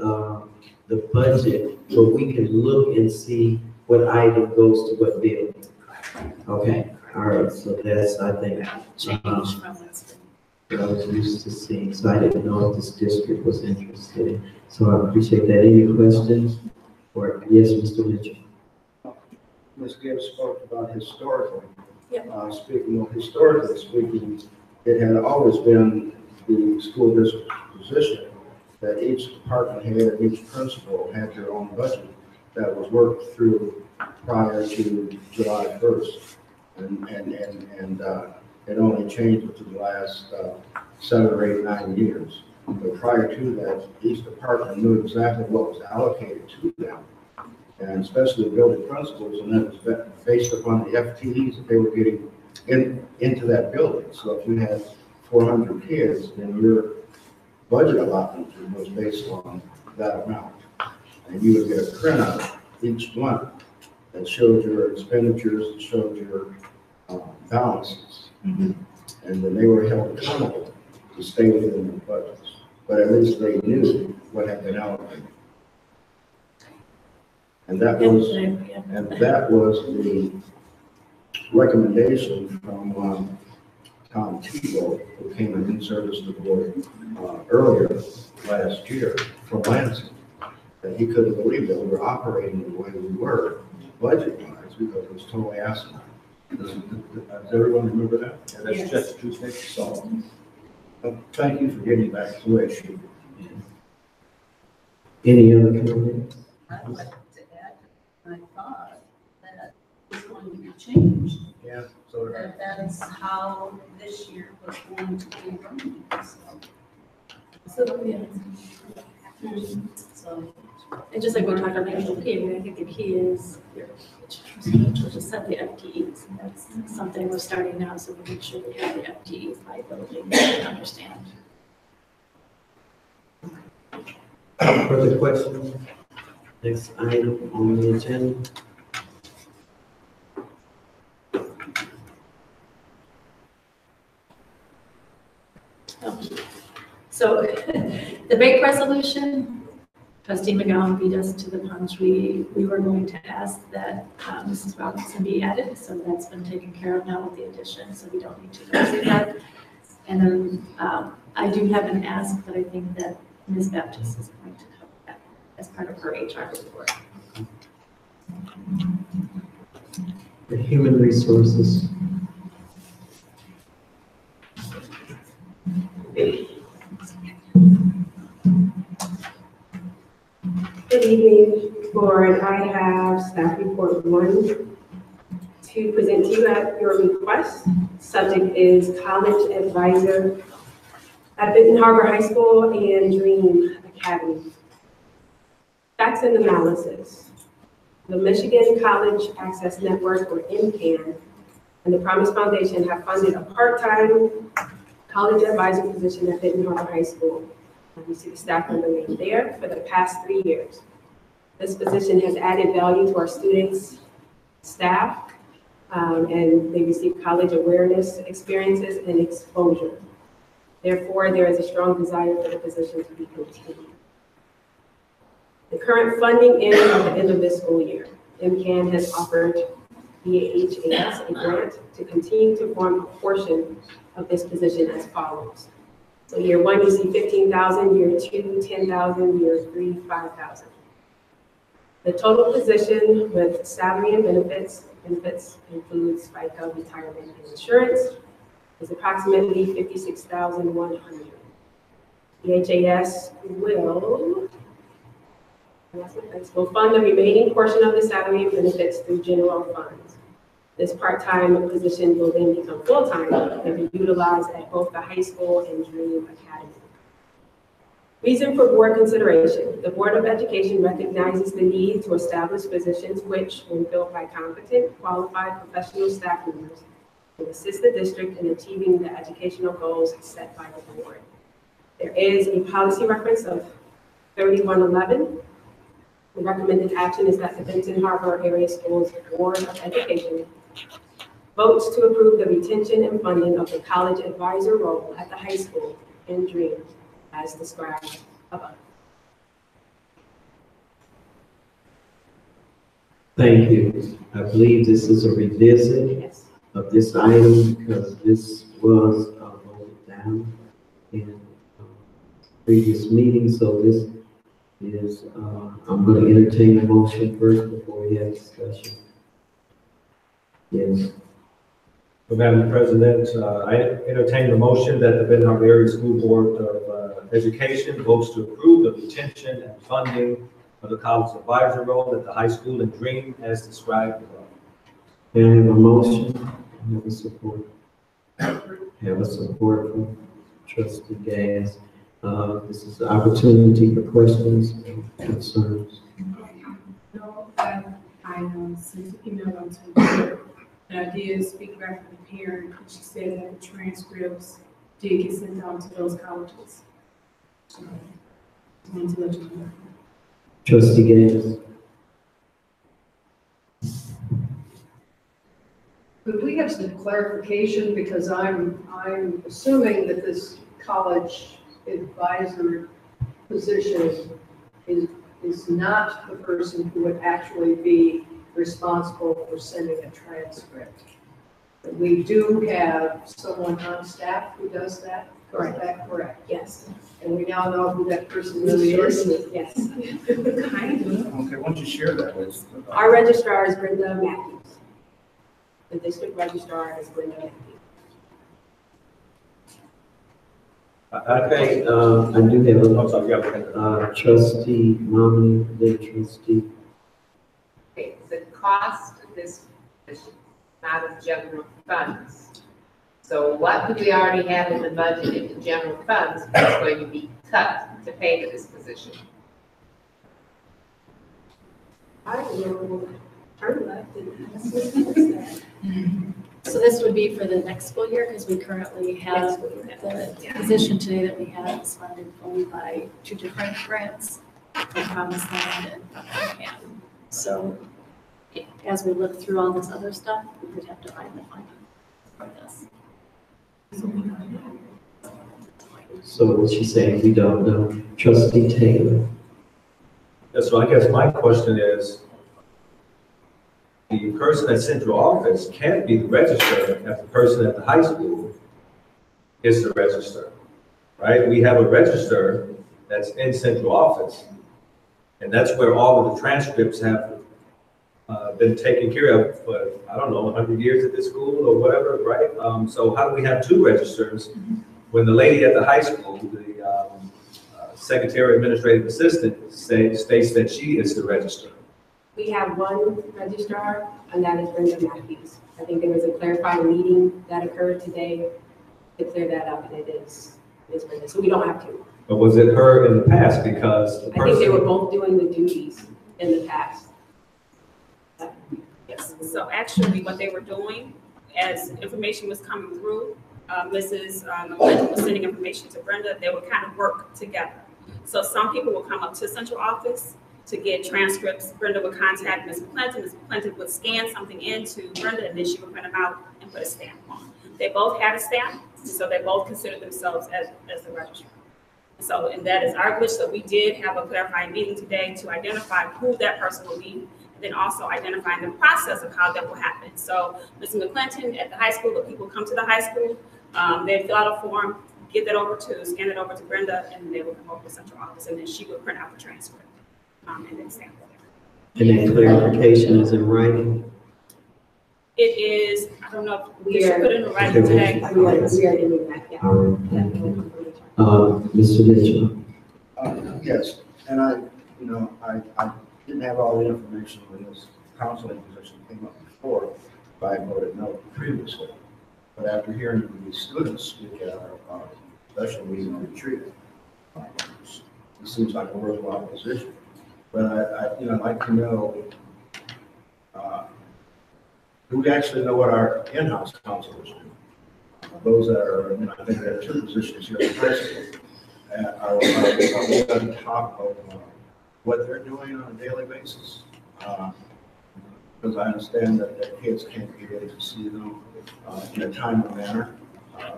budget, so we can look and see what item goes to what bill. Okay, all right, so that's, I think, Change from what's been. I was used to seeing, so I didn't know if this district was interested in. So I appreciate that. Any questions? Or, yes, Mr. Mitchell? Ms. Gibbs spoke about historically. Yeah. Historically speaking, it had always been the school district position that each department head, each principal had their own budget that was worked through prior to July 1st. And it only changed within the last 7 or 8, 9 years. But prior to that, each department knew exactly what was allocated to them. And especially the building principals, and that was based upon the FTEs that they were getting into that building. So if you had 400 kids, then your budget allotment was based on that amount. And you would get a printout each month that showed your expenditures, that showed your balances. And then they were held accountable to stay within the budgets. But at least they knew what had been allocated. And that was the recommendation from Tom Tebow, who came in service to the board earlier last year from Lansing, that he couldn't believe that we were operating the way we were budget-wise because it was totally asinine. Does everyone remember that? Yeah, that's just true statement. So, thank you for getting back to it. Any other comments? I'd like to add, I thought that it's going to be changed. Yeah, so That is how this year was going to be running, So, yeah. so. And just like we're talking about the key, I mean, I think the key is your which just set the FTEs. And that's something we're starting now, so we make sure we have the FTEs by building and understand. Further questions? Next item on the agenda. So the bake resolution, Trustee McGowan beat us to the punch. We were going to ask that Mrs. Robinson be added, so that's been taken care of now with the addition, so we don't need to go through that. And then I do have an ask, but I think that Ms. Baptist is going to cover that as part of her HR report. The human resources. Good evening, board. I have staff report 1 to present to you at your request. Subject is college advisor at Benton Harbor High School and Dream Academy. Facts and analysis. The Michigan College Access Network, or MCAN, and the Promise Foundation have funded a part-time college advisor position at Benton Harbor High School. You see the staff member name there for the past 3 years. This position has added value to our students, staff, and they receive college awareness experiences and exposure. Therefore, there is a strong desire for the position to be continued. The current funding ends at the end of this school year. MCAN has offered BHAS a grant to continue to form a portion of this position as follows. So year 1, you see 15,000, year 2, 10,000, year 3, 5,000. The total position with salary and benefits includes FICA, retirement, and insurance, is approximately $56,100. BHAS will fund the remaining portion of the salary and benefits through general funds. This part-time position will then become full-time and be utilized at both the high school and Dream Academy. Reason for board consideration. The Board of Education recognizes the need to establish positions which, when filled by competent, qualified professional staff members, will assist the district in achieving the educational goals set by the board. There is a policy reference of 3111. The recommended action is that the Benton Harbor Area Schools Board of Education votes to approve the retention and funding of the college advisor role at the high school in Dream as described above. Thank you. I believe this is a revisit of this item because this was voted down in previous meetings. So this is, I'm going to entertain a motion first before we have discussion. Yes. Well, Madam President, I entertain the motion that the Benton Harbor Area School Board of Education votes to approve the retention and funding of the college advisor role at the high school and dream as described above. May I have a motion? Have a support? Have a support from trustee Gas. This is the opportunity for questions and concerns. No, I sent an email out to her, and I did speak back to the parent, and she said that the transcripts did get sent out to those colleges. So, I wanted to let you know. Trustee Gas. Could we have some clarification, because I'm assuming that this college advisor position is not the person who would actually be responsible for sending a transcript. But we do have someone on staff who does that, is that correct? Yes. And we now know who that person really is? Yes. Okay, why don't you share that with us? Our registrar is Brenda Matthews. The district registrar is Brenda Matthews. I think, I do have I'm sorry, yeah, trustee Mommy, the trustee. Okay, the cost of this position, out of general funds. So what do we already have in the budget in the general funds that's going to be cut to pay for this position? I will turn left and So this would be for the next school year, because we currently have the position today that we have is funded only by 2 different grants, the Promised Land and BHAS. So as we look through all this other stuff, we would have to find the funding for this. So what she's saying, we don't know. Trustee Taylor. Yeah, so I guess my question is, the person at central office can't be the registrar if the person at the high school is the registrar, right? We have a registrar that's in central office, and that's where all of the transcripts have been taken care of for, I don't know, 100 years at this school or whatever, right? So how do we have 2 registrars when the lady at the high school, the secretary administrative assistant, states that she is the registrar? we have one registrar, and that is Brenda Matthews. I think there was a clarifying meeting that occurred today to clear that up, and it is Brenda, so we don't have to. But was it her in the past? Because the I think they person, were both doing the duties in the past. Yes, so actually what they were doing, as information was coming through, Mrs. McClinton was sending information to Brenda, they would kind of work together. So some people would come up to central office to get transcripts. Brenda would contact Ms. McClinton. Ms. McClinton would scan something into Brenda, and then she would print them out and put a stamp on. They both had a stamp, and so they both considered themselves as the registrar. So, and that is our glitch. So we did have a clarifying meeting today to identify who that person will be, and then also identifying the process of how that will happen. So Ms. McClinton at the high school, when people come to the high school, they fill out a form, get that over to, scan it over to Brenda, and then they will come over to central office, and then she would print out the transcript, and then stamp it. And that clarification is in writing? It is, I don't know if we should put it in writing today. We are doing that, yeah. Mr. Mitchell. Yes, and I didn't have all the information when this counseling position came up before, but I voted no previously. But after hearing the students speak at our special meeting retreat, it seems like a worthwhile position. But I'd like to know, do we actually know what our in-house counselors do? Those that are, I think there are 2 positions here at the principal. Are we going to talk about what they're doing on a daily basis? Because I understand that the kids can't get in to see them in a timely manner.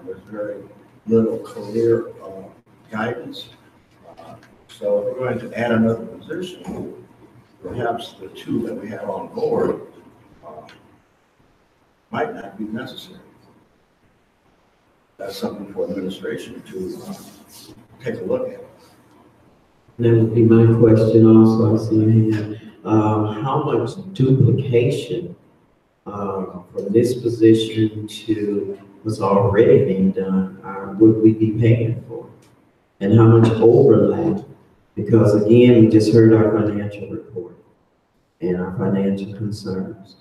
There's very little career guidance. So if we're going to add another position, perhaps the 2 that we have on board might not be necessary. That's something for administration to take a look at. That would be my question also, I see you here. How much duplication from this position to what's already being done would we be paying for? And how much overlap Because again, we just heard our financial report and our financial concerns.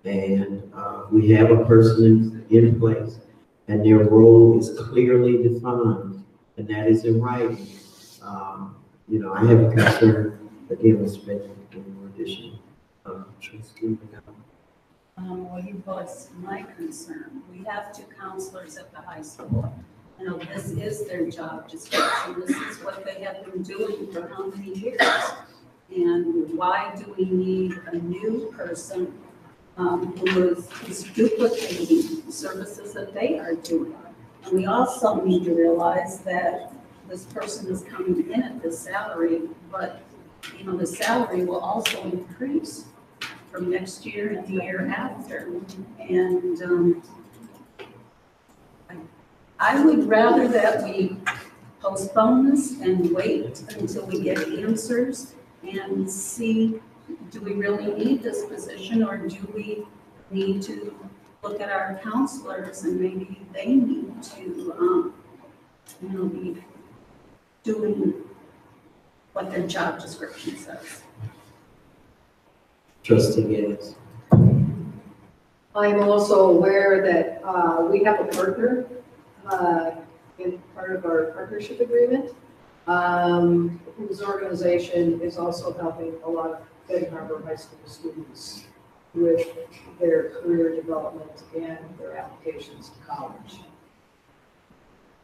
And we have a person in place, and their role is clearly defined, and that is in writing. You know, I have a concern, again, Mr. Benjamin, in addition. Trustee McGowan. Well, you voiced my concern. We have 2 counselors at the high school. You know, this is their job description. This is what they have been doing for how many years? And why do we need a new person who is duplicating services that they are doing? And we also need to realize that this person is coming in at this salary, but, you know, the salary will also increase from next year and the year after. And I would rather that we postpone this and wait until we get answers and see, do we really need this position, or do we need to look at our counselors and maybe they need to, you know, be doing what their job description says. Trustee Gaines. I'm also aware that we have a partner in part of our partnership agreement, whose organization is also helping a lot of Benton Harbor High School students with their career development and their applications to college.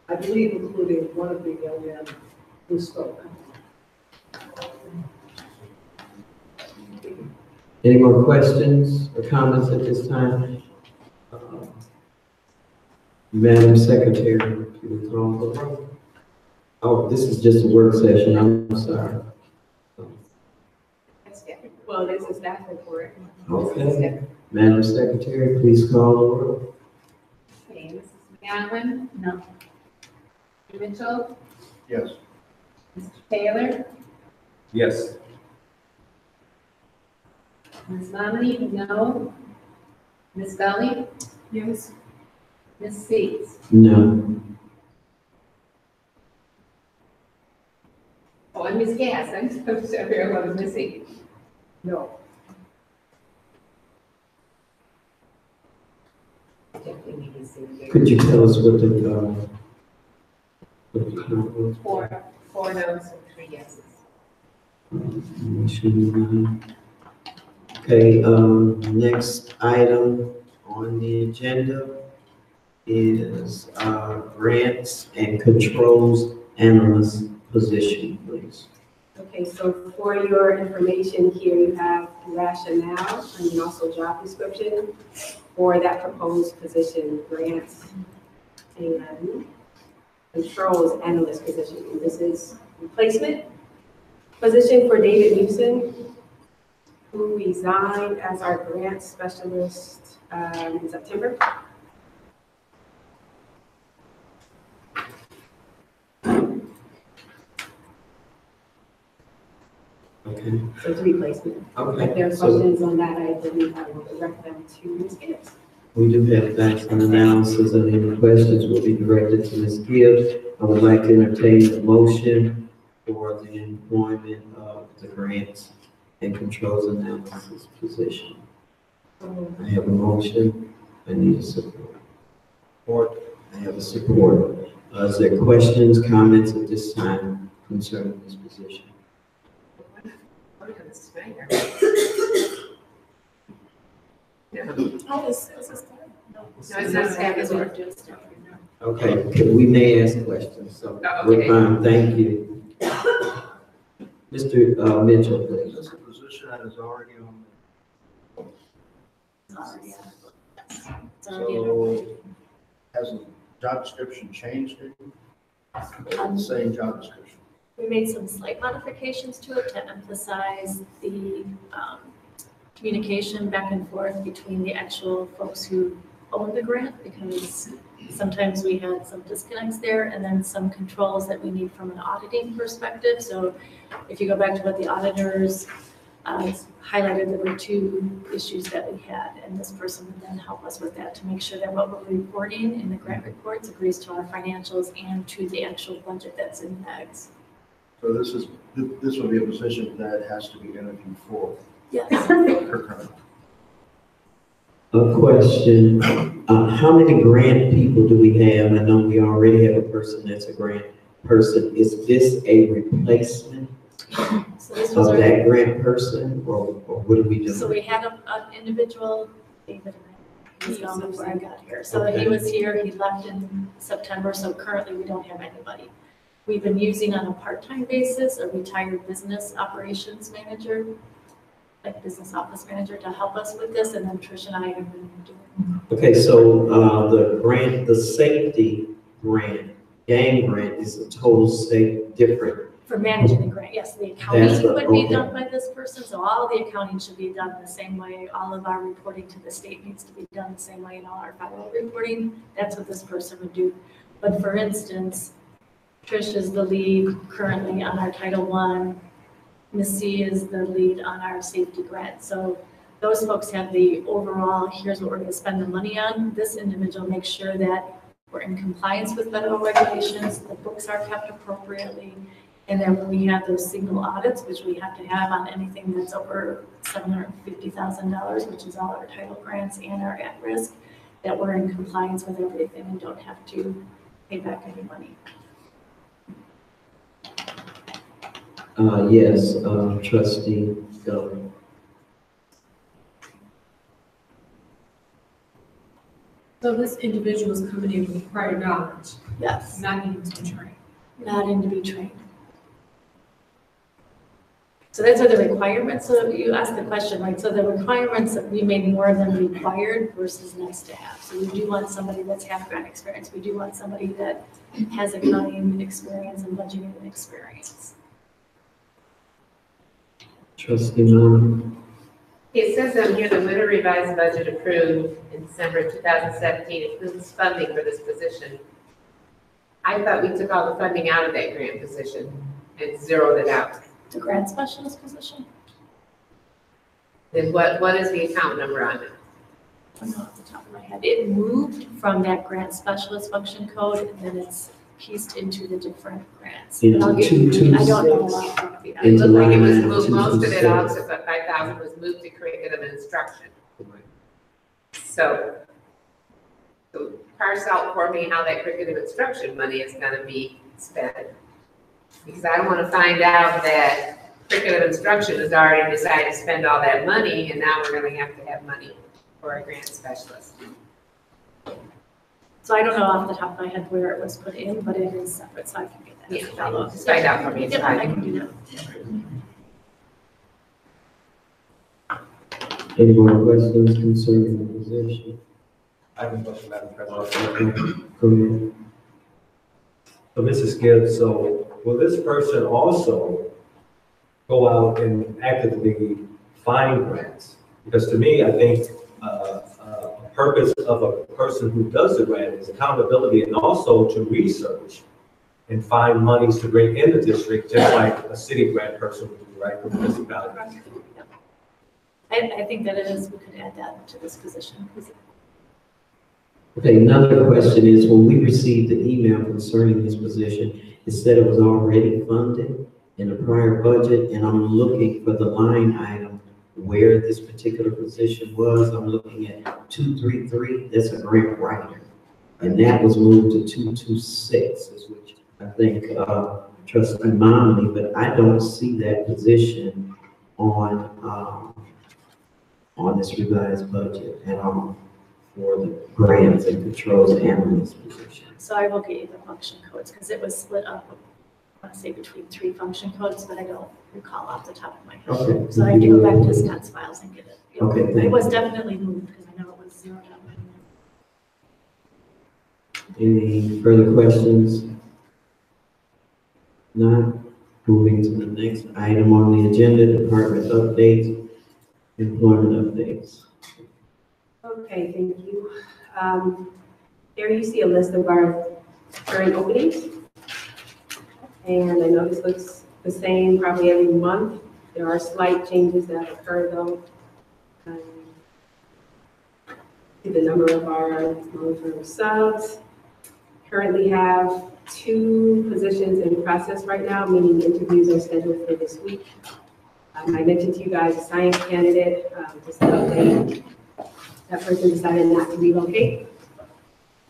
I believe including one of the young men who spoke. Any more questions or comments at this time? Madam Secretary, if you would call the roll. Oh, this is just a work session, I'm sorry. Well, this is staff report. Okay, Madam Secretary, please call the roll. Okay, Mrs. McGowan? No. Mr. Mitchell? Yes. Mr. Taylor? Yes. Ms. Momini? No. Ms. Gully? Yes. Ms. Seeds? No. Oh, and Ms. Gass, I'm so sorry, I was missing. No. Could you tell us what the count was? Four no's and 3 yeses. We should move on. Okay, next item on the agenda is grants and controls analyst position, please. Okay, so for your information here, you have rationale and also job description for that proposed position, grants and controls analyst position. And this is replacement position for David Newsom, who resigned as our grant specialist in September. Okay. So it's a replacement. Okay. If there are So questions on that, I believe I will direct them to Ms. Gibbs. we do have facts and analysis, and any questions will be directed to Ms. Gibbs. I would like to entertain a motion for the employment of the grants and controls analysis position. I have a motion. I need a support. Support. I have a support. Is there questions, comments at this time concerning this position? Oh, it's No, it's not staff, it's work. Okay, we may ask questions, so we're Okay. fine, thank you. Mr. Mitchell, Is please. this a position that is already on? So has the job description changed? The same job description? We made some slight modifications to it to emphasize the communication back and forth between the actual folks who own the grant, because sometimes we had some disconnects there, and then some controls that we need from an auditing perspective. So if you go back to what the auditors highlighted, there were 2 issues that we had, and this person would then help us with that to make sure that what we're reporting in the grant reports agrees to our financials and to the actual budget that's in PEGS. So this will be a position that has to be interviewed for. Yes. Concurrent. A question, how many grant people do we have? I know we already have a person that's a grant person. Is this a replacement So this was of our, that grant person, or what are we doing? so we had an individual, David, he's gone before I got here. So Okay. he was here, he left in September, so currently we don't have anybody. We've been using on a part-time basis a retired business operations manager, like business office manager to help us with this, and then Trish and I have been doing. Okay, so, the grant, the safety grant, gang grant is a total state different. For managing the grant, yes, the accounting That's would be okay. done by this person, so all the accounting should be done the same way. All of our reporting to the state needs to be done the same way, and all our federal reporting, that's what this person would do. But for instance, Trish is the lead currently on our Title I. Missy is the lead on our safety grant. So those folks have the overall, here's what we're gonna spend the money on. This individual makes sure that we're in compliance with federal regulations, the books are kept appropriately. And then when we have those single audits, which we have to have on anything that's over $750,000, which is all our title grants and our at-risk, that we're in compliance with everything and don't have to pay back any money. Yes, trustee Governor. So this individual is coming in with prior knowledge, Yes, not needing to be trained. not in to be trained. So those are the requirements. So you asked the question, right? So the requirements, that we made more of them required versus nice to have. So we do want somebody that's had grant experience. We do want somebody that has accounting experience and budgeting experience. Trustee Mom. It says on here, the winter revised budget approved in December 2017 includes funding for this position. I thought we took all the funding out of that grant position and zeroed it out. The grant specialist position? Then what is the account number on it? I don't know off the top of my head. It moved from that grant specialist function code, and then it's pieced into the different grants. Into But I'll get- 226. I don't know a lot about It Into looked like it was line moved, most of it 226. also, but 5,000 was moved to curriculum and instruction. So parse out for me how that curriculum instruction money is gonna be spent. Because I don't wanna find out that curriculum instruction has already decided to spend all that money, and now we're gonna have to have money for a grant specialist. So I don't know off the top of my head where it was put in, but it is separate, so I can get that. Yeah, follow up. just find out for me, it's Yep, I fine. can do that. Any more questions concerning the position? I have a question, Madam President. Go ahead. So Mrs. Gibbs, so will this person also go out and actively find grants? Because to me, I think a purpose of a person who does the grant is accountability and also to research and find monies to bring in the district, just like a city grant person would do, right, for municipality. I think that it is, we could add that to this position. Okay, another question is, when we received the email concerning this position, it said it was already funded in the prior budget, and I'm looking for the line item where this particular position was. I'm looking at 233, that's a grant writer. And that was moved to 226, is which I think, trustee Momley, but I don't see that position on this revised budget at all for the grants and controls analyst position. So I will get you the function codes, because it was split up, I want to say between 3 function codes, but I don't recall off the top of my head. Okay. So I have to go back to Scott's files and get it. Yep. Okay, thank It you. was definitely moved, because I know it was zeroed out. Any further questions? Not, moving to the next item on the agenda, department updates, employment updates. Okay, thank you. There you see a list of our current openings. And I know this looks the same probably every month. There are slight changes that occur though. To the number of our long-term subs. Currently have 2 positions in process right now, meaning interviews are scheduled for this week. I mentioned to you guys a science candidate, just an update. That person decided not to relocate.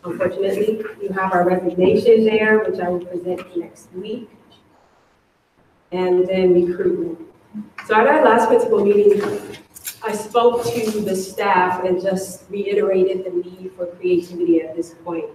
Unfortunately, you have our resignation there, which I will present next week. And then recruitment. So at our last principal meeting, I spoke to the staff and just reiterated the need for creativity at this point.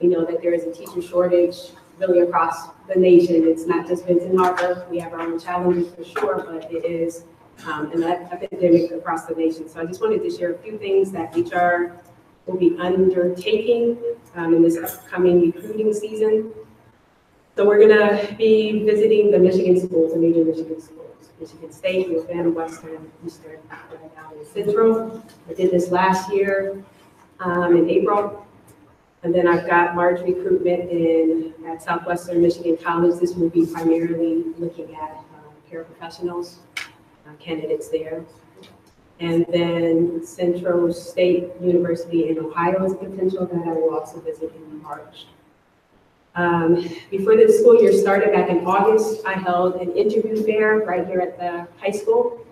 We know that there is a teacher shortage really across the nation. It's not just Benton Harbor. We have our own challenges for sure, but it is an epidemic across the nation. So I just wanted to share a few things that HR will be undertaking in this upcoming recruiting season. So we're gonna be visiting the Michigan schools, the major Michigan schools, Michigan State, U of M, Western, Eastern, right now in Central. I did this last year in April. And then I've got large recruitment at Southwestern Michigan College. This will be primarily looking at paraprofessionals, candidates there. And then Central State University in Ohio is a potential that I will also visit in March. Before the school year started back in August, I held an interview fair right here at the high school.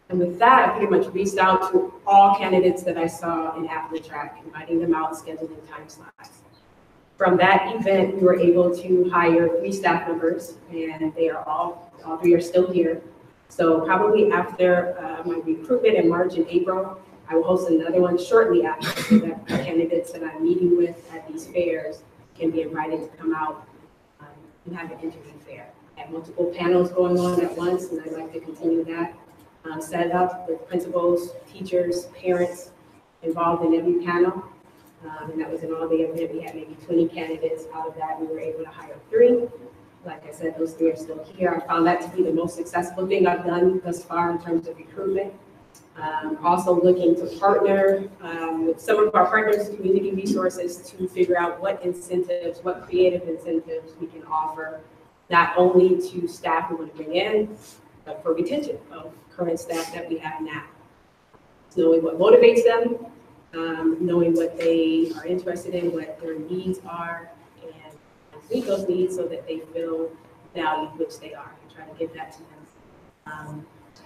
And with that, I pretty much reached out to all candidates that I saw in Track, inviting them out, scheduling time slots. From that event, we were able to hire 3 staff members, and they are all 3 are still here. So probably after my recruitment in March and April, I will host another one shortly after, so that the candidates that I'm meeting with at these fairs can be invited to come out and have an interview fair. I have multiple panels going on at once, and I'd like to continue that. Set up with principals, teachers, parents involved in every panel. And that was in all the event. We had maybe 20 candidates. Out of that, we were able to hire 3. Like I said, those 3 are still here. I found that to be the most successful thing I've done thus far in terms of recruitment. Also looking to partner with some of our partners, community resources, to figure out what incentives, what creative incentives we can offer, not only to staff we want to bring in, but for retention of current staff that we have now. Knowing what motivates them, knowing what they are interested in, what their needs are, and meet those needs so that they feel valued, which they are, and try to give that to them. I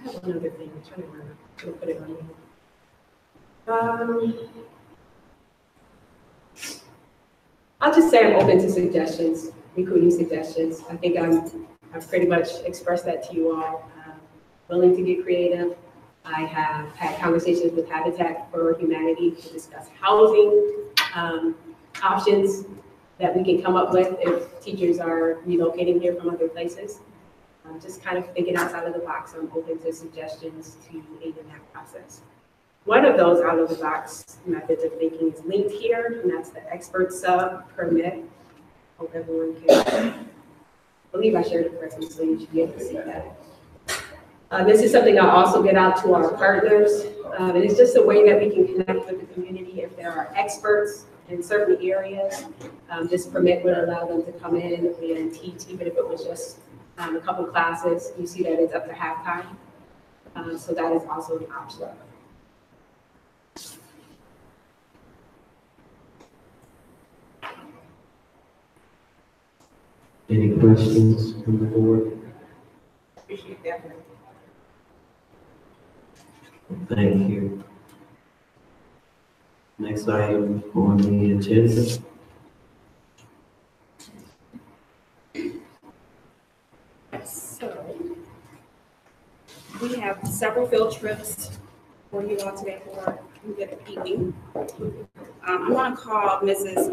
have one other thing, I'm trying to remember, I'm gonna put it on here. I'll just say I'm open to suggestions, recruiting suggestions. I think I've pretty much expressed that to you all. Willing to get creative. I have had conversations with Habitat for Humanity to discuss housing options that we can come up with if teachers are relocating here from other places. Just kind of thinking outside of the box. I'm open to suggestions to aid in that process. One of those out of the box methods of thinking is linked here, and that's the expert sub permit. Hope everyone can. I believe I shared it correctly, so you should be able to see that. This is something I'll also get out to our partners. And it's just a way that we can connect with the community if there are experts in certain areas. This permit would allow them to come in and teach, even if it was just a couple classes. You see that it's up to halftime. So that is also an option. Any questions from the board? Appreciate that. Thank you. Next item on the agenda. So, we have several field trips for you all today for good evening. I'm going to call Ms.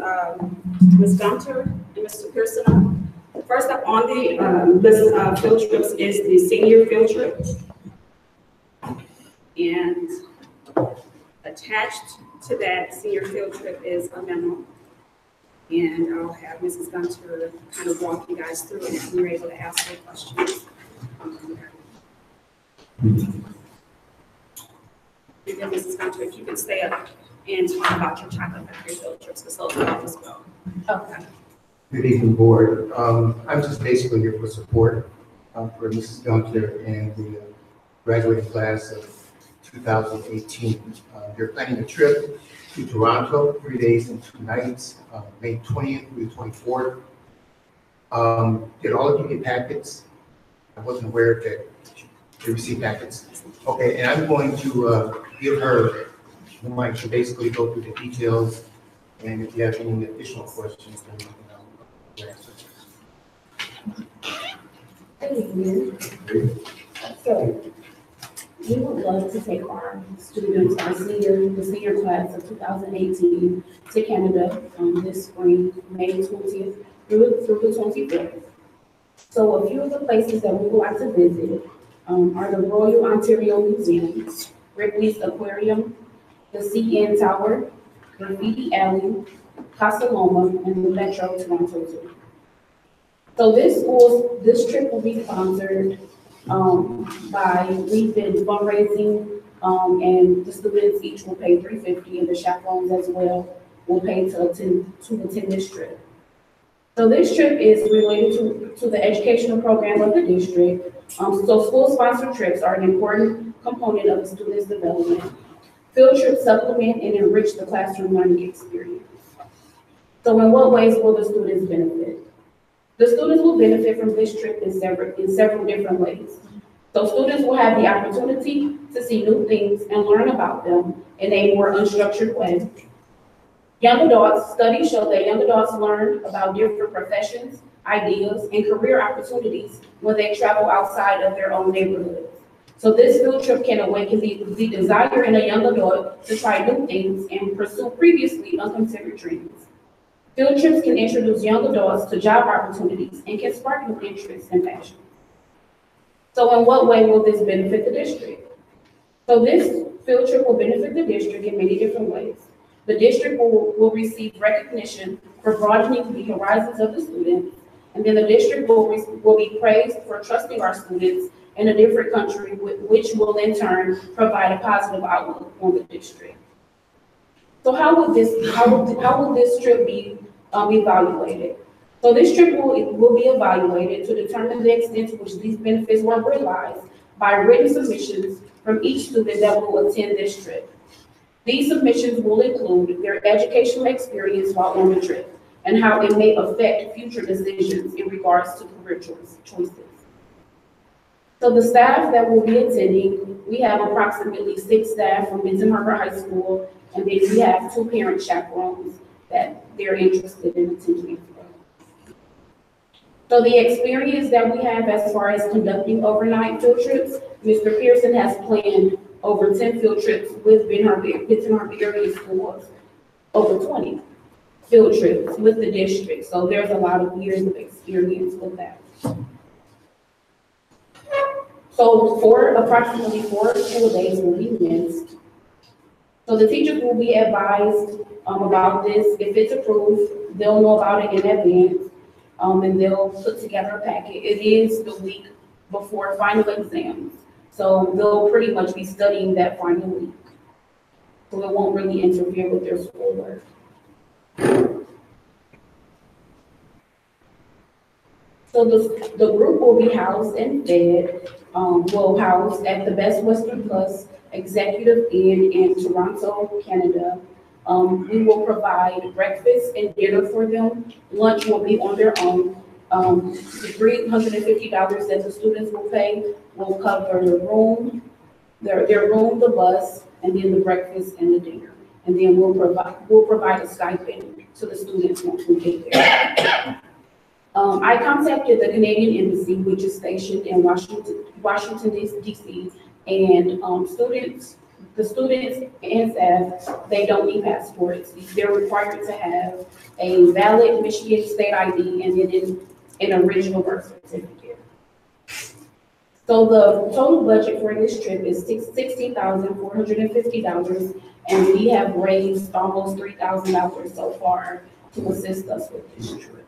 Gunter and Mr. Pearson. First up on the list of field trips is the senior field trip. And attached to that senior field trip is a memo. And I'll have Mrs. Gunter kind of walk you guys through it if you're able to ask any questions. And then Mrs. Gunter, if you could stay up and talk about your chocolate factory field trips, because those are as well. Okay. Good evening, board. I'm just basically here for support for Mrs. Gunter and the graduating class of 2018. They're planning a trip to Toronto, 3 days and 2 nights, May 20th through the 24th. Did all of you get packets? I wasn't aware that you received packets. Okay, and I'm going to give her the mic to basically go through the details, and if you have any additional questions, then you know, answer. Thank you. So, we would love to take our students, the senior class of 2018 to Canada this spring, May 20th through the 25th. So a few of the places that we would like to visit are the Royal Ontario Museum, Ripley's Aquarium, the CN Tower, Graffiti Alley, Casa Loma, and the Metro Toronto Zoo. So this trip will be sponsored we've been fundraising, and the students each will pay $350, and the chaperones as well will pay to attend this trip. So this trip is related to the educational program of the district. So school-sponsored trips are an important component of the student's development. Field trips supplement and enrich the classroom learning experience. So in what ways will the students benefit? The students will benefit from this trip in several different ways. So students will have the opportunity to see new things and learn about them in a more unstructured way. Young adults, studies show that young adults learn about different professions, ideas, and career opportunities when they travel outside of their own neighborhoods. So this field trip can awaken the desire in a young adult to try new things and pursue previously unconsidered dreams. Field trips can introduce young adults to job opportunities and can spark new interests and passions. So in what way will this benefit the district? So this field trip will benefit the district in many different ways. The district will receive recognition for broadening the horizons of the students, and then the district will be praised for trusting our students in a different country, which will in turn provide a positive outlook on the district. So how will this trip be evaluated? So this trip will be evaluated to determine the extent to which these benefits were realized by written submissions from each student that will attend this trip. These submissions will include their educational experience while on the trip and how it may affect future decisions in regards to career choices. So the staff that will be attending, we have approximately 6 staff from Benton Harbor High School, and then we have 2 parent chaperones that they're interested in attending as well. So the experience that we have as far as conducting overnight field trips, Mr. Pearson has planned over 10 field trips with Benton Harbor area schools, over 20 field trips with the district. So there's a lot of years of experience with that. So approximately 4 school days will be missed. So the teachers will be advised about this. If it's approved, they'll know about it in advance, and they'll put together a packet. It is the week before final exams. So they'll pretty much be studying that final week. So it won't really interfere with their schoolwork. So the group will be housed and fed, will house at the Best Western Plus Executive Inn in Toronto, Canada. We will provide breakfast and dinner for them. Lunch will be on their own. The $350 that the students will pay will cover the room, their room, the bus, and then the breakfast and the dinner. And then we'll provide a stipend to the students once we get there. I contacted the Canadian Embassy, which is stationed in Washington, D.C., and the students and staff, they don't need passports. They're required to have a valid Michigan state ID and then an original birth certificate. So the total budget for this trip is $16,450, and we have raised almost $3,000 so far to assist us with this trip.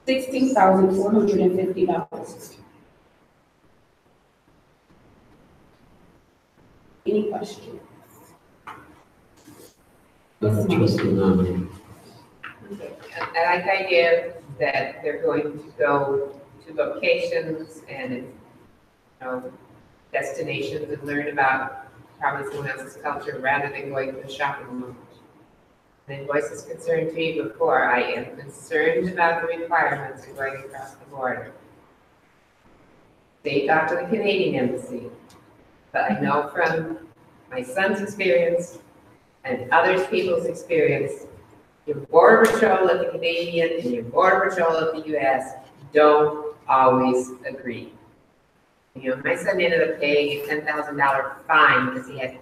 $16,450. Any questions? Trustee Nominee. I like the idea that they're going to go to locations and, destinations and learn about probably someone else's culture rather than going to the shopping mall. I voiced this concern to you before, I am concerned about the requirements of going across the border. They talk to the Canadian embassy, but I know from my son's experience and others people's experience, your border patrol of the Canadian and your border patrol of the US don't always agree. You know, my son ended up paying a $10,000 fine because he had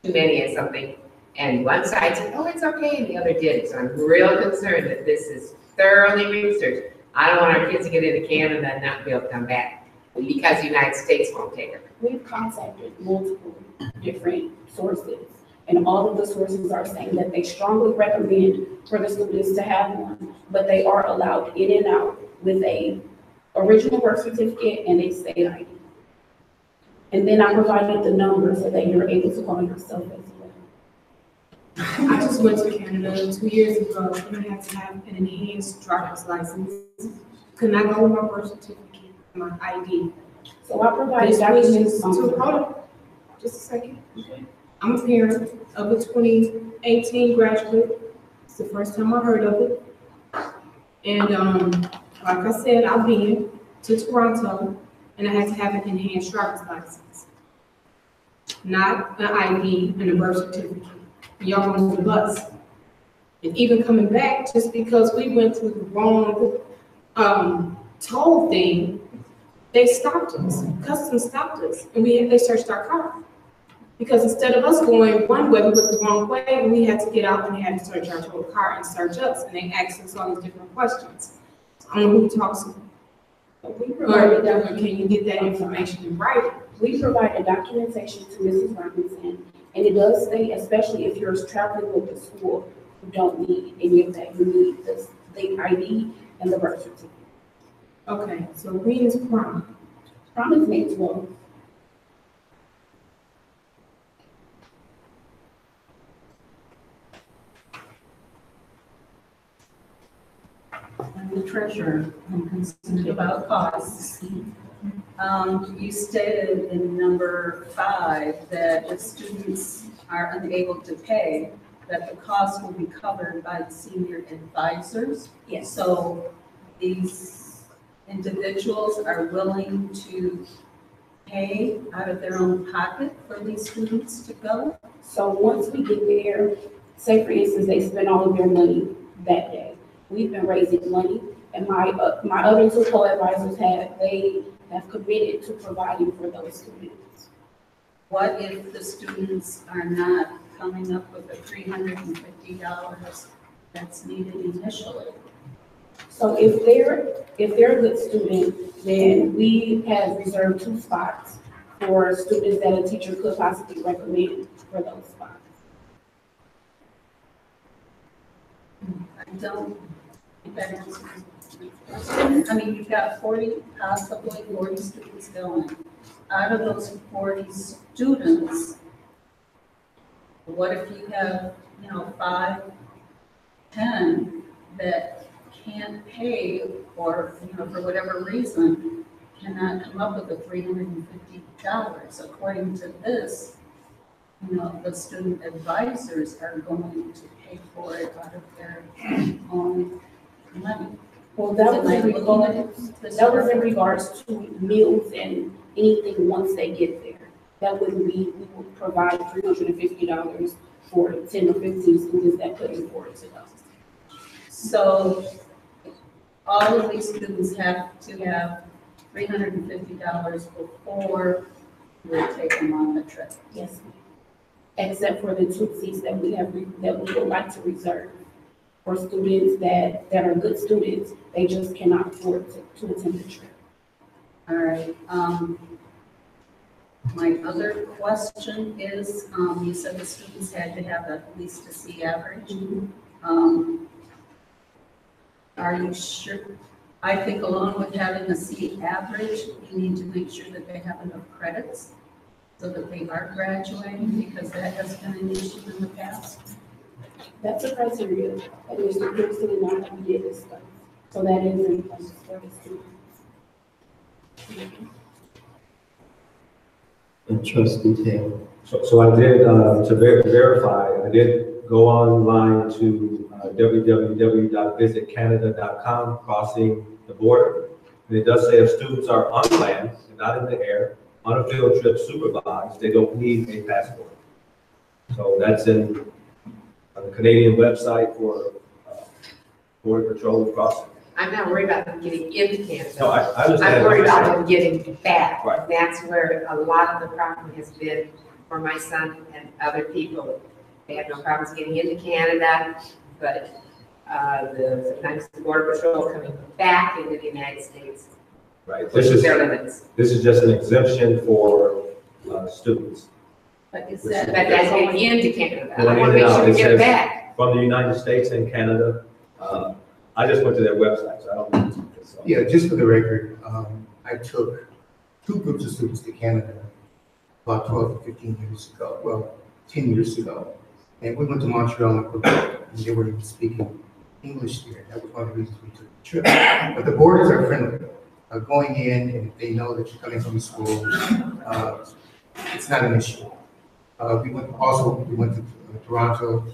too many or something. And one side said, oh, it's okay, and the other didn't. So I'm real concerned that this is thoroughly researched. I don't want our kids to get into Canada and not be able to come back because the United States won't take them. We've contacted multiple different sources, and all of the sources are saying that they strongly recommend for the students to have one, but they are allowed in and out with a original birth certificate and a state ID. And then I provided the number so that you're able to call yourself as well. I just went to Canada 2 years ago, and I had to have an enhanced driver's license. Could not go with my birth certificate, my ID. So I provided This was documents. hold on, just a second. I'm a parent of a 2018 graduate. It's the first time I heard of it. And like I said, I've been to Toronto, and I had to have an enhanced driver's license, not an ID and a birth certificate. Y'all on the bus. And even coming back, just because we went through the wrong toll thing, they stopped us. Customs stopped us, and they searched our car. Because instead of us going one way, we went the wrong way, and we had to get out and they had to search our whole car and search us, and they asked us all these different questions. I don't know who talks to them. Or can you get that information in writing? We provided documentation to Mrs. Robinson, and it does say, especially if you're traveling with the school, you don't need any of that. You need the ID and the birth certificate. Okay, so when is prom? Prom is May 12th. I'm the treasurer, I'm concerned about costs. You stated in number 5 that if students are unable to pay, that the cost will be covered by the senior advisors. Yes. So these individuals are willing to pay out of their own pocket for these students to go? So once we get there, say for instance, they spend all of their money that day. We've been raising money, and my other 2 co-advisors have committed to providing for those students. What if the students are not coming up with the $350 that's needed initially? So if they're a good student, then we have reserved 2 spots for students that a teacher could possibly recommend for those spots. I don't think that answers my question. I mean, you've got possibly 40 students going. Out of those 40 students, what if you have, 5, 10 that can't pay or, for whatever reason, cannot come up with the $350? According to this, the student advisors are going to pay for it out of their own money. Well, that was in regards to meals and anything once they get there. That would be, we would provide $350 for 10 or 15 students that couldn't afford to go. So all of these students have to have $350 before we take them on the trip. Yes, ma'am. Except for the 2 seats that we would like to reserve for students that are good students, they just cannot afford to attend the trip. All right. My other question is, you said the students had to have at least a C average. Are you sure? I think along with having a C average, you need to make sure that they have enough credits so that they are graduating, because that has been an issue in the past. That's a criteria that Mr. Pearson and I did discuss. So that is in place for the students. And trustee Taylor. So I did, to verify, I did go online to www.visitcanada.com, crossing the border. And it does say if students are on land and not in the air, on a field trip supervised, they don't need a passport. So that's on the Canadian website for Border Patrol and crossing. I'm not worried about them getting into Canada. No, I understand. I'm worried about them getting back. Right. That's where a lot of the problem has been for my son and other people. They have no problems getting into Canada, but sometimes the Border Patrol coming back into the United States. Right. Pushes their limits. This is just an exemption for students. But is But that, that's getting into Canada. I Going want in to make and out, sure we it get says- back. From the United States and Canada. I just went to their website, so I don't know. So. Yeah, just for the record, I took 2 groups of students to Canada about 12 to 15 years ago, well, 10 years ago. And we went to Montreal and Quebec, and they were speaking English there. That was one of the reasons we took the trip. But the borders are friendly. Going in, and if they know that you're coming from school, it's not an issue. We went to Toronto,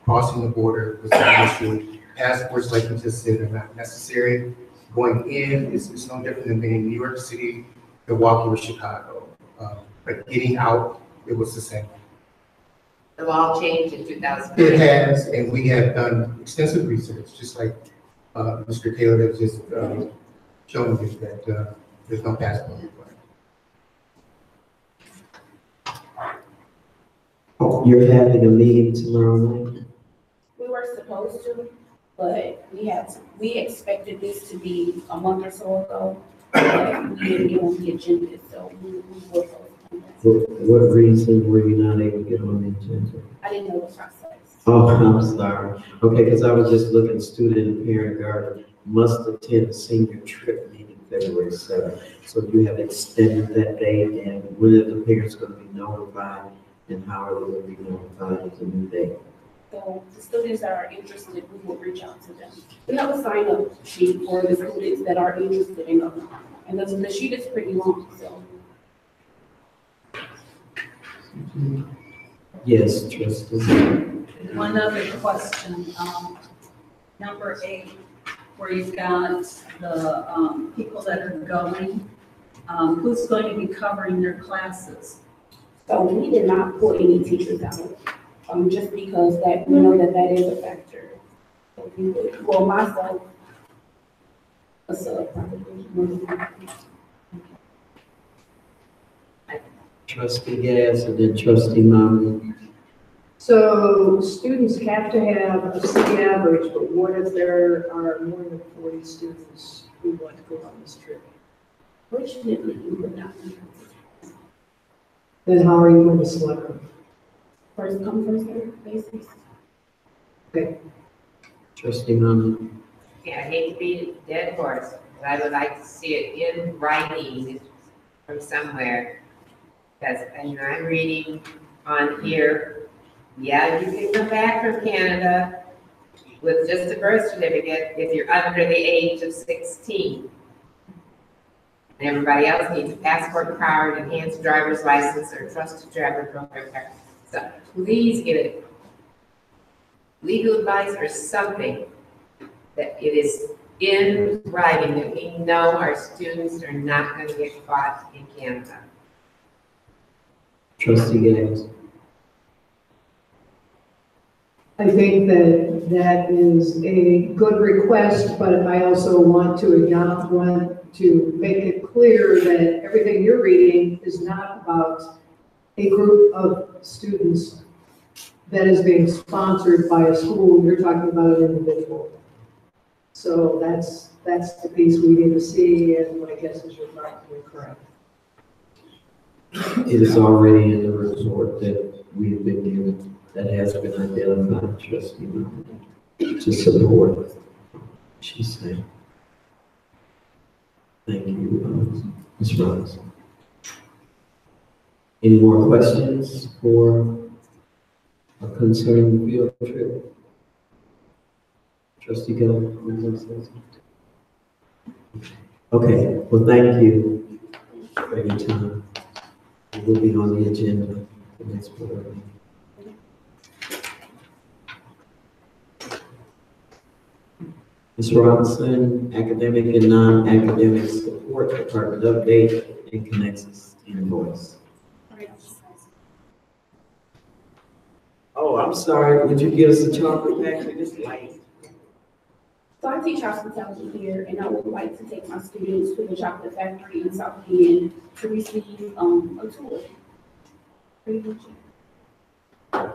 crossing the border was not an issue. Passports, like you just said, are not necessary. Going in is no different than being in New York City, Milwaukee, or Chicago. But getting out, it was the same. The law changed in 2000. It has, and we have done extensive research, just like Mr. Taylor has just shown you that there's no passport required. You're having a meeting tomorrow night? We were supposed to, but we expected this to be a month or so ago, but we didn't get on the agenda, so we will postpone that. For what reason were you not able to get on the agenda? I didn't know the process. Oh, I'm sorry. Okay, because I was just looking, student and parent guardian must attend the senior trip meeting February 7th. So you have extended that date, and when are the parents going to be notified, and how are they going to be notified of the new date? So the students that are interested, we will reach out to them. We have a sign-up sheet for the students that are interested in them. And the sheet is pretty long, so. Yes, trustee. one other question, number 8, where you've got the, people that are going, who's going to be covering their classes? So we did not pull any teachers out, just because that, we know that is a factor. So we would, well, myself, a sub probably. Trustee Gas and then trustee Mommy. So students have to have a city average, but what if there are more than 40 students who want to go on this trip? Fortunately, we would not. Then how are you going to select them? First come, first served basis. Okay. Trustee Mommy. Yeah, I hate to be a dead horse, but I would like to see it in writing from somewhere. Because, you know, I'm reading on here, yeah, you can come back from Canada with just a birth certificate if you're under the age of 16. And everybody else needs a passport card, enhanced driver's license, or trusted driver program card. So please get it. Legal advice or something that it is in writing that we know our students are not going to get caught in Canada. Trustee Gas. I think that is a good request, but I also want to make it clear that everything you're reading is not about a group of students that is being sponsored by a school. You're talking about an individual. So that's the piece we need to see, and my guess is you're probably correct. It is already in the resort that we've been given, that has been identified, trustee Mommy, to support, she said. Thank you, Ms. Robinson. Any more questions for or concerning the field trip? Trustee Keller, you want to say something? Okay, well, thank you for your time. It will be on the agenda for next board. Ms. Robinson, academic and non-academic support department update and Connexus invoice. Oh, I'm sorry, would you give us a chocolate factory this light? So I teach hospitality here, and I would like to take my students to the chocolate factory in South Bend to receive a tour. Pretty much it.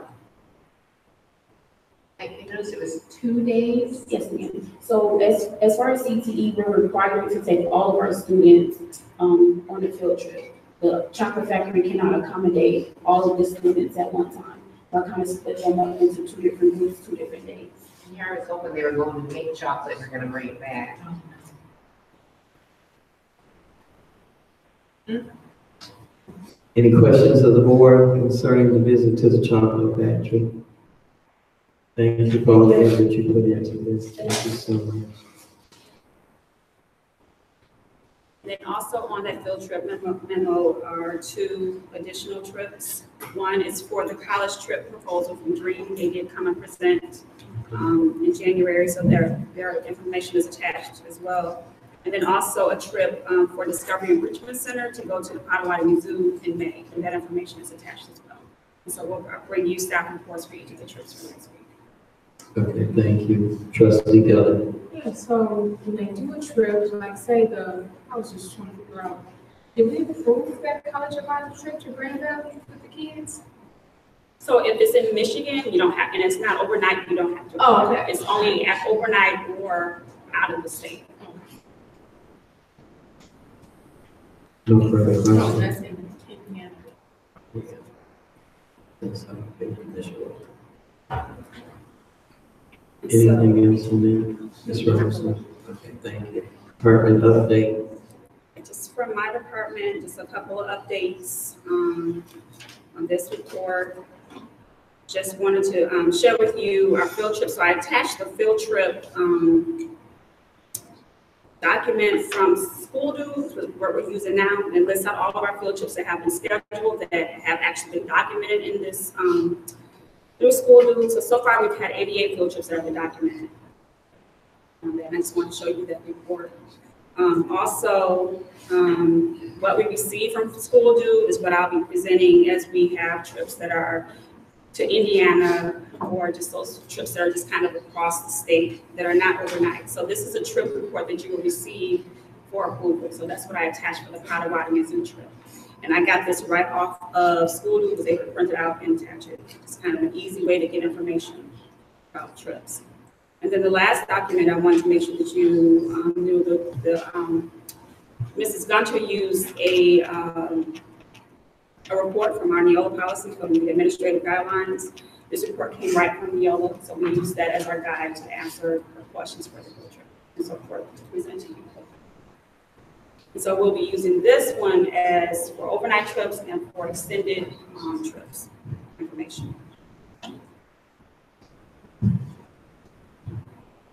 I noticed it was 2 days. Yes, ma'am. So as far as CTE, we're required to take all of our students on a field trip. The chocolate factory cannot accommodate all of the students at one time. So I kind of split them up into 2 different groups, 2 different days. Yeah, I was hoping they were going to make chocolate and they're gonna bring it back. Any questions of the board concerning the visit to the chocolate factory? Thank you for all the effort you put into this. Thank you so much. Then also on that field trip memo are 2 additional trips. One is for the college trip proposal from Dream. They did come and present in January, so their information is attached as well. And then also a trip for Discovery Enrichment Center to go to the Potawatomi Zoo in May, and that information is attached as well. And so we'll bring you staff reports for each of the trips for next week. Okay, thank you. Trustee Kelly. Yeah, so when they do a trip, like say I was just trying to figure out, did we approve that college advisor trip to Grand Valley with the kids? So if it's in Michigan, you don't have, and it's not overnight, you don't have to. Oh, okay. It's only at overnight or out of the state. No further Oh, questions? that's in Indiana. That's how I think initially. Anything else on that, Ms. Robinson? Okay, thank you. Department update. Just from my department, just a couple of updates on this report. Just wanted to share with you our field trip. So I attached the field trip document from school dues, what we're using now, and lists out all of our field trips that have been scheduled, that have actually been documented in this through school dues. So far we've had 88 field trips that have been documented. And I just want to show you that report. Also, what we receive from school dues is what I'll be presenting as we have trips that are to Indiana, or just those trips that are just kind of across the state that are not overnight. So this is a trip report that you will receive for approval. So that's what I attached for the Potawatomi Zoo trip. And I got this right off of school dues. They print it out and attach it. It's kind of an easy way to get information about trips. And then the last document, I wanted to make sure that you knew Mrs. Gunter used a report from our Neola policy from the administrative guidelines. This report came right from Neola, so we used that as our guide to answer the questions for the field trip and so forth to present to you. And so we'll be using this one as for overnight trips and for extended trips information.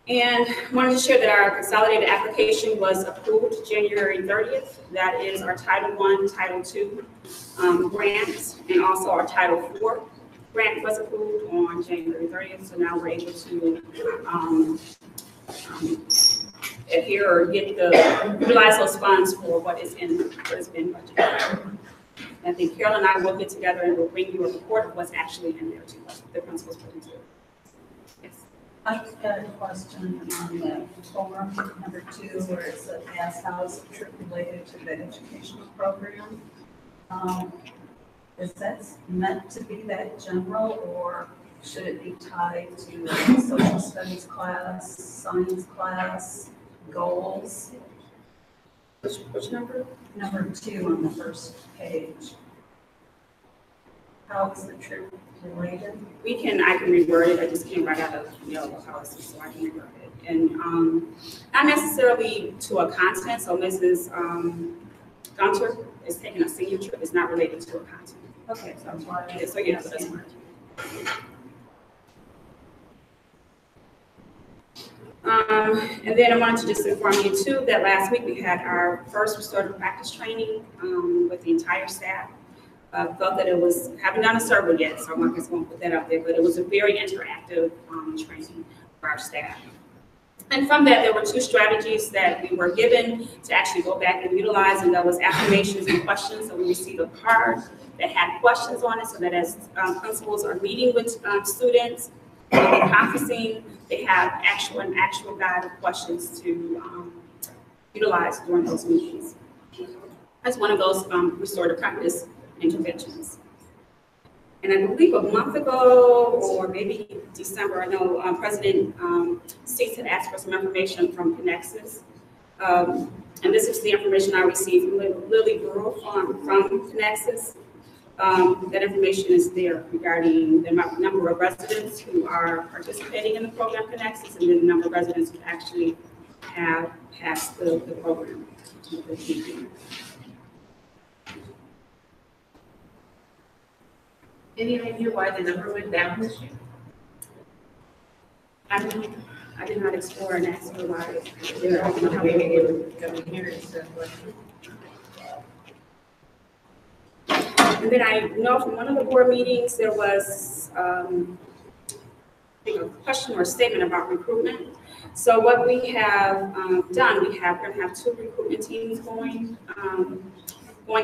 And wanted to share that our consolidated application was approved January 30th. That is our Title I, Title II grants, and also our Title IV grant was approved on January 30th. So now we're able to adhere or utilize those funds for what has been budgeted. I think Carol and I will get together and we'll bring you a report of what's actually in there too, what the principals put into it. Yes. I've got a question on the form number 2, where it says BHAS house trip related to the educational program. Is that meant to be that general, or should it be tied to a social studies class, science class, goals? Which number? Number 2 on the first page. How is the trip related? I can reword it. I just came right out of Neola policy, so I can reword it. And not necessarily to a content. So Mrs. Gunter is taking a senior trip. It's not related to a content. Okay, so that's why. Yeah, so yeah, so that's fine. And then I wanted to just inform you too that last week we had our first restorative practice training with the entire staff. Felt that it was, haven't done a survey yet, so I'm not just going to put that out there, but it was a very interactive training for our staff. And from that, there were two strategies that we were given to actually go back and utilize, and that was affirmations and questions. So we received a card that had questions on it, so that as principals are meeting with students, conferencing, they have an actual guide of questions to utilize during those meetings. That's one of those restorative practice interventions. And I believe a month ago, or maybe December, I know President States had asked for some information from Connexus. And this is the information I received from Lily Burrow from Connexus. That information is there regarding the number of residents who are participating in the program Connexus, and then the number of residents who actually have passed the program. Any idea why the number went down this year? I did not explore and ask her why. Maybe they were coming here instead of what? And then I know from one of the board meetings, there was, I think, a question or a statement about recruitment. So what we have done, we're going to have two recruitment teams going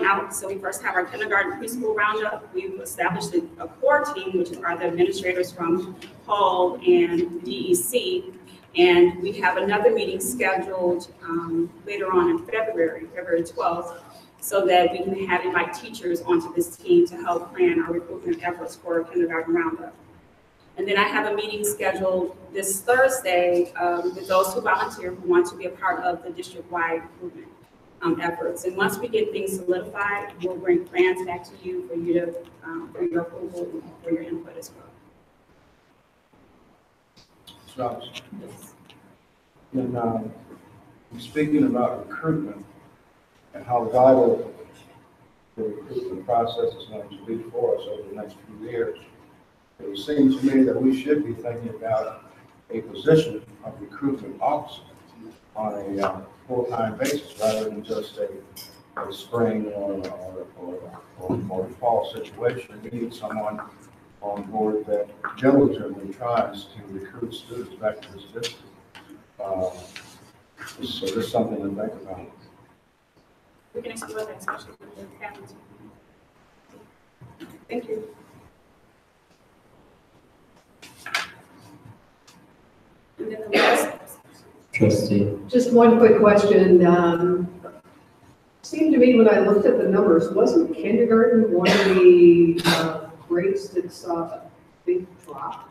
out. So we first have our kindergarten preschool roundup. We've established a core team, which are the administrators from Hall and DEC. And we have another meeting scheduled later on in February 12th, so that we can invite teachers onto this team to help plan our recruitment efforts for kindergarten roundup. And then I have a meeting scheduled this Thursday with those who volunteer who want to be a part of the district-wide recruitment efforts. And once we get things solidified, we'll bring plans back to you for you to, for your approval and for your input as well. So, and speaking about recruitment and how vital the recruitment process is going to be for us over the next few years, it would seem to me that we should be thinking about a position of recruitment officer on a full-time basis rather than just a spring or fall situation. We need someone on board that diligently tries to recruit students back to this district. So this is something to think about. We can explore that, especially with the parents. Thank you. And then the last. Trustee. Just one quick question. Seemed to me when I looked at the numbers, wasn't kindergarten one of the grades that saw a big drop?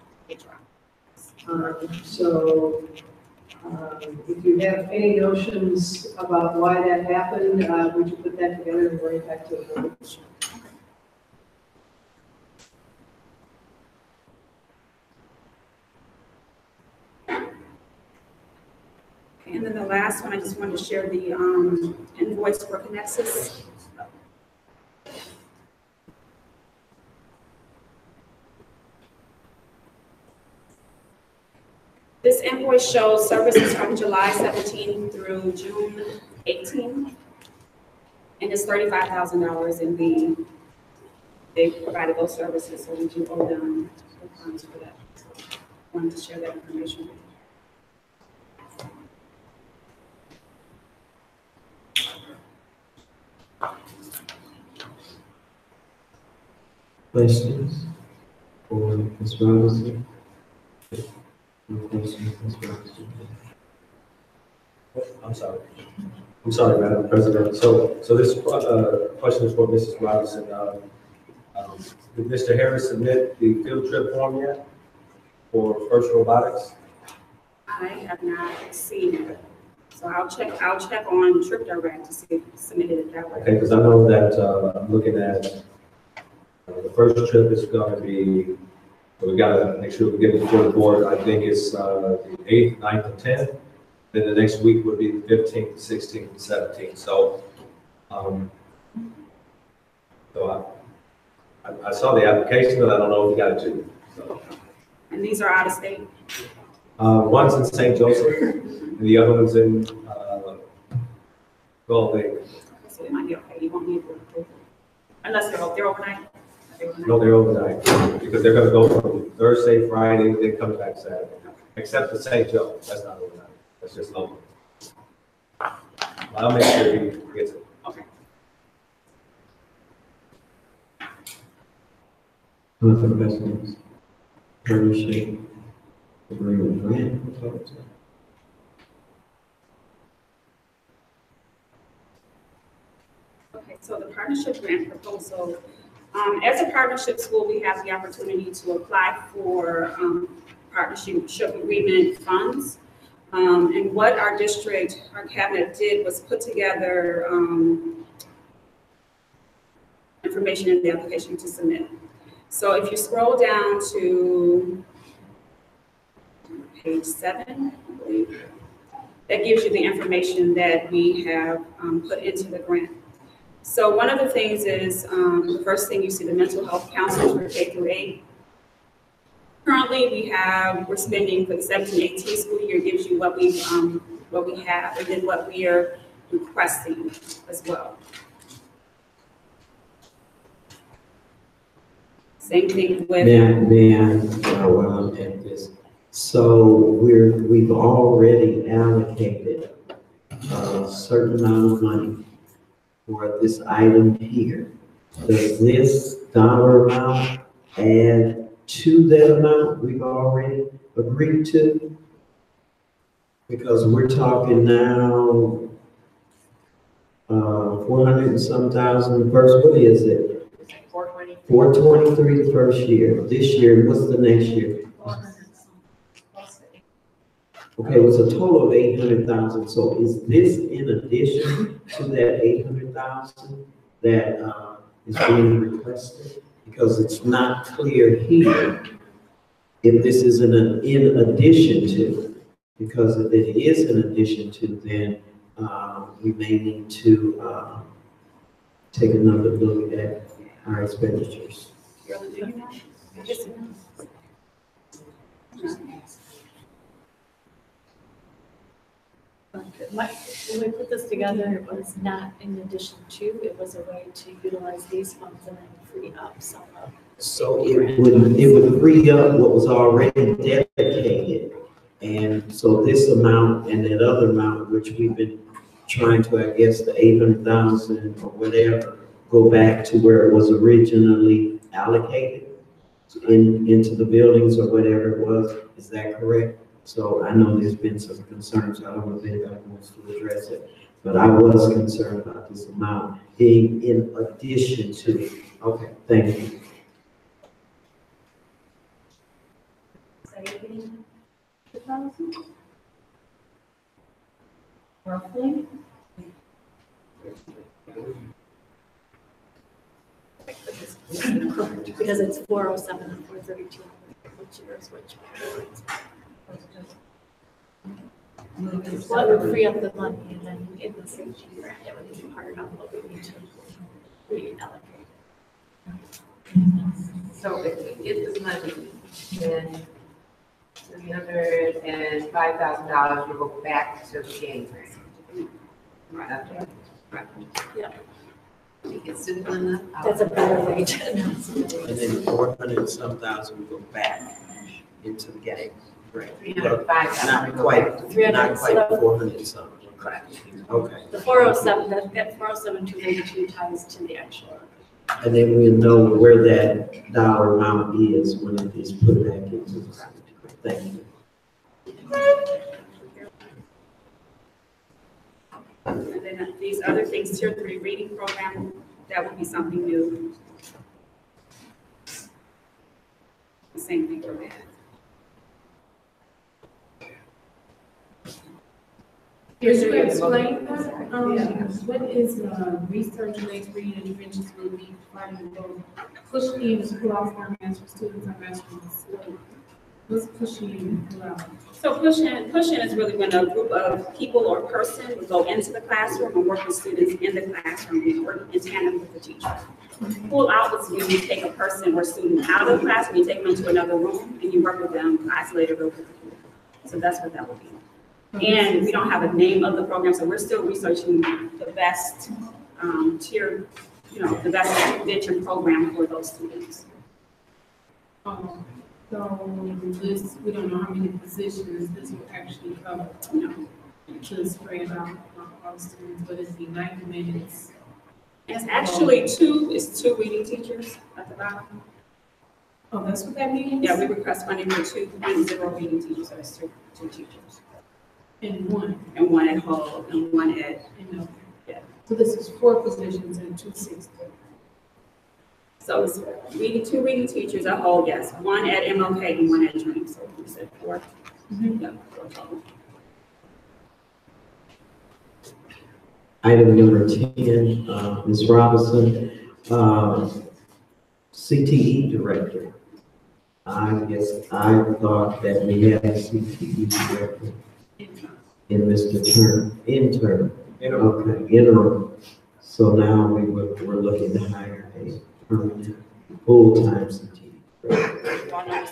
So if you have any notions about why that happened, would you put that together and bring it back to the board? And then the last one, I just wanted to share the invoice for Connexus. This invoice shows services from July 17 through June 18. And it's $35,000, and they provided those services, so we do owe them the funds for that. So I wanted to share that information with you. Questions for Ms. Robinson? No questions, Ms. Robinson? I'm sorry, Madam President. So this question is for Mrs. Robinson. Did Mr. Harris submit the field trip form yet for First Robotics? I have not seen it, so I'll check on Trip Direct to see if he submitted it that way. Okay, because I know that I'm looking at the first trip is going to be, we got to make sure we get it before the board. I think it's the 8th, 9th, and 10th. Then the next week would be the 15th, 16th, and 17th. So, I saw the application, but I don't know if you got it too. So. And these are out of state? One's in St. Joseph, and the other one's in Gold Lake. So it might be okay. You won't need to, unless they're overnight. No, they're overnight, because they're gonna go from Thursday, Friday, then come back Saturday, except for St. Joe, that's not overnight. That's just local. I'll make sure he gets it. Other questions? Partnership agreement grant. Okay, so the partnership grant proposal, as a partnership school, we have the opportunity to apply for partnership agreement funds. And what our district, our cabinet did was put together information in the application to submit. So if you scroll down to page 7, I believe, that gives you the information that we have put into the grant. So one of the things is, the first thing you see, the mental health counselors for K through 8. Currently, we're spending for the 17-18 school year, gives you what we have, and then what we are requesting as well. Same thing with. May I, while I'm at this, so we've already allocated a certain amount of money for this item here. Does this dollar amount add to that amount we've already agreed to? Because we're talking now, 400 and some thousand the first, what is it? 423 the first year. This year, what's the next year? Okay, it was a total of 800,000. So is this in addition to that 800,000 that is being requested? Because it's not clear here if this is in addition to. Because if it is in addition to, then we may need to take another look at our expenditures. When we put this together, it was not in addition to, it was a way to utilize these funds and then free up some of. So it would free up what was already dedicated. And so this amount and that other amount, which we've been trying to, I guess, the 800,000 or whatever, go back to where it was originally allocated into the buildings or whatever it was. Is that correct? So I know there's been some concerns. I don't know if anybody wants to address it, but I was concerned about this amount being in addition to. Okay, thank you. Roughly? Because it's 407 and 432, which year is which? What would free up the money, and then in the safety grant, it would be part of what we need to reallocate. So if we get the money, then $305,000 will go back to the game grant. Right. Right. Yeah. It's simple enough. That's a better way to announce it. And then 400 and some thousand will go back into the game. Right. 305,000. Not quite 400 and something. Correct. Okay. The 407, that 407, 282 ties to the actual. And then we'll know where that dollar amount is when it is put back into the system. Thank you. And then these other things, Tier 3 reading program, that would be something new. The same thing for that. Could you explain that? What is research-based reading interventions will be providing both pushing in and pull out formats for students and veterans? What's pushing in and pull out? So push in is really when a group of people or person would go into the classroom and work with students in the classroom and work in tandem with the teacher. Pull out is when you take a person or student out of the classroom, you take them into another room and you work with them isolated real quickly. So that's what that would be. And we don't have a name of the program, so we're still researching the best tier, the best intervention program for those students. So this, we don't know how many positions this will actually cover, you know, to spread out among all students, but it'd be 90 minutes. It's actually it's two reading teachers at the bottom. Oh, that's what that means? Yeah, we request funding for two, and 0 reading teachers, so it's two teachers. And one, And one at Hull, and one at, and no. Yeah. So this is 4 positions and 2 6. so it's two reading teachers at Hull, yes, one at MLK and one at Dream, so we said 4. Yeah, 4 total. Item number 10, Ms. Robinson, CTE director. I guess I thought that we had a CTE director in Mr. Intern. Okay, interim. So now we're looking to hire a permanent, full-time CTE director. Y'all know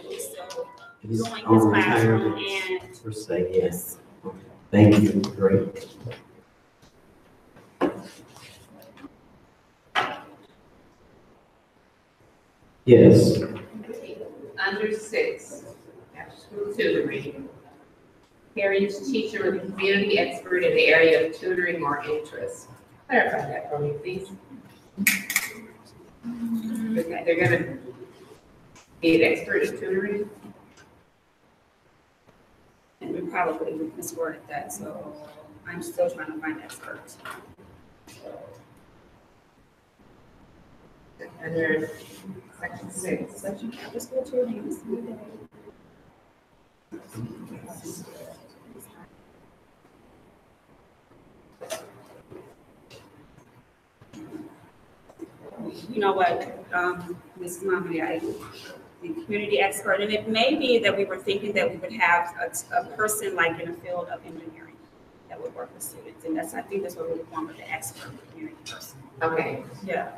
he's still He's doing his on classroom retirement, and. per se, yes. Okay. Thank you, great. Yes. Under 6, after school tutoring. Parents, teacher, or the community expert in the area of tutoring or interest. Clarify that for me, please. Okay, they're gonna be an expert in tutoring? And we probably misworded that, so I'm still trying to find experts. Under section 6. Section after school tutoring is you know what, Mrs. Mommy, the community expert, and it may be that we were thinking that we would have a person like in the field of engineering that would work with students, and I think that's what we want with the expert community person. Okay, Yeah.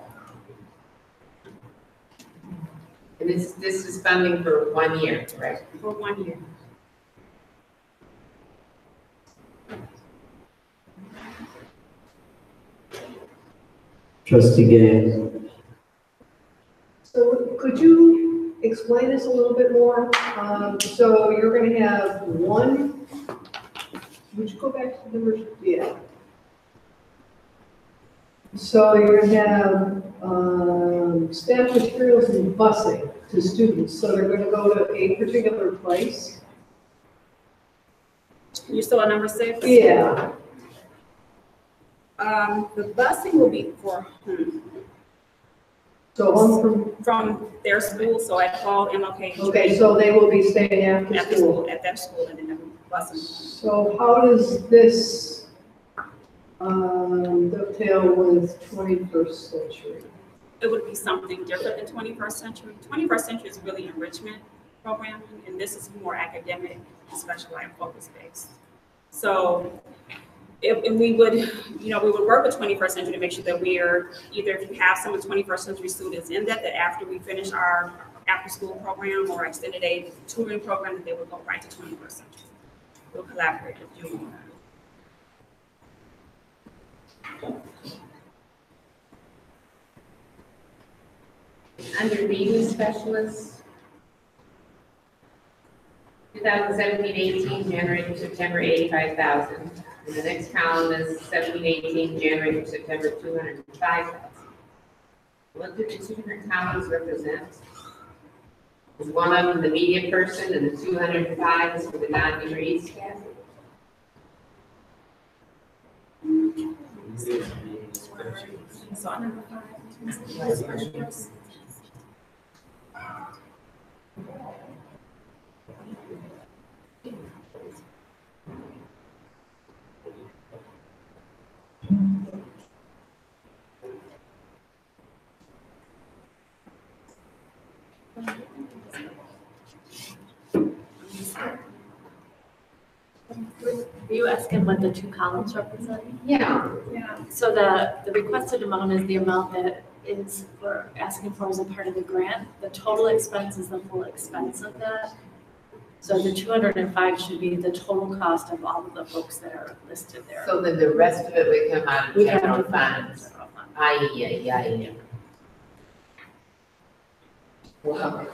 and this is funding for 1 year, correct? For 1 year. Trustee Gay. So could you explain this a little bit more? So you're gonna have one, would you go back to the number? Yeah. So you're gonna have, staff materials and busing to students, so they're gonna go to a particular place? You still on number 6? Yeah. The busing will be for home. So home From their school, so at Hall, MLK. okay, so they will be staying after After school. school, at their school, and then they'll be busing. So how does this dovetail with 21st century? It would be something different than 21st century. 21st century is really enrichment programming, and this is more academic, specialized, focus-based. So if we would, we would work with 21st century to make sure that we are, either if you have some of 21st century students in that after we finish our after-school program or extended aid tutoring program, that they would go right to 21st century. We'll collaborate with you on that. Under reading specialists, 2017-18, January to September, 85,000. And the next column is 17-18, January to September, 205,000. What do the two different columns represent? Is one of them the media person and the 205 is for the non-degree staff? So on number 5. Are you asking what the two columns represent? Yeah. So the requested amount is the amount that is for asking for as a part of the grant. The total expense is the full expense of that. So the 205 should be the total cost of all of the folks that are listed there. So then the rest of it would come out of We general have to funds. Yeah. Wow.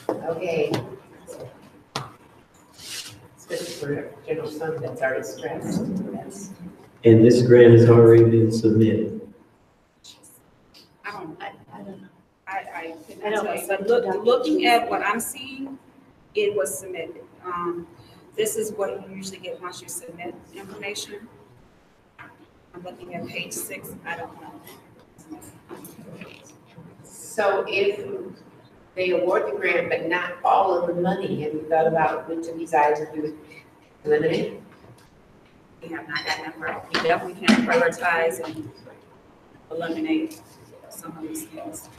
Okay. It's good for general fund that's already stressed. That's And this grant has already been submitted. I don't, I don't know. I I don't tell you, know. but looking at what I'm seeing, it was submitted. This is what you usually get once you submit information. I'm looking at page 6, I don't know. So if they award the grant, but not all of the money, have you thought about which of these items you would eliminate? We have not had that part. We definitely can prioritize and eliminate some of these things.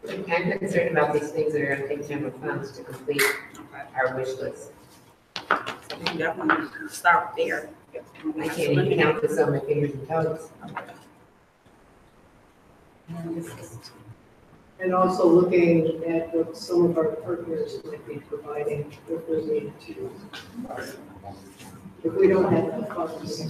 I'm concerned about these things that are gonna take general funds to complete Okay. our wish list. So we can definitely start there. I can't even count this on my fingers and toes. And also looking at what some of our partners might be providing if we need to. If we don't have the funds.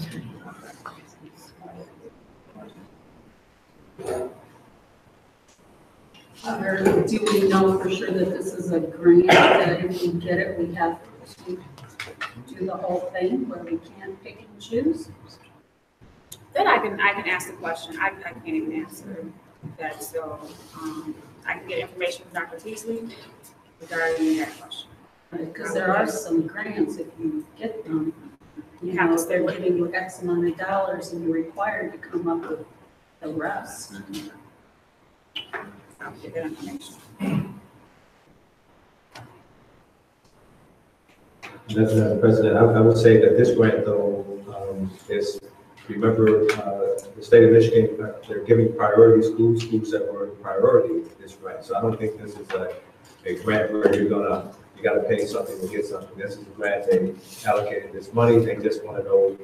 Do we know for sure that this is a grant, that if we get it, we have to do the whole thing where we can't pick and choose? Then I can ask the question. I can't even answer that, so, I can get information from Dr. Teasley regarding that question. Because there are some grants, if you get them, you You have know, to if they're stay giving you X amount of dollars and you're required to come up with the rest. I'll get that information. Madam President, I would say that this grant though, is, remember, the state of Michigan, they're giving priority schools that were priority with this grant. So I don't think this is a grant where you gotta pay something to get something. This is a grant, they allocated this money, they just wanna know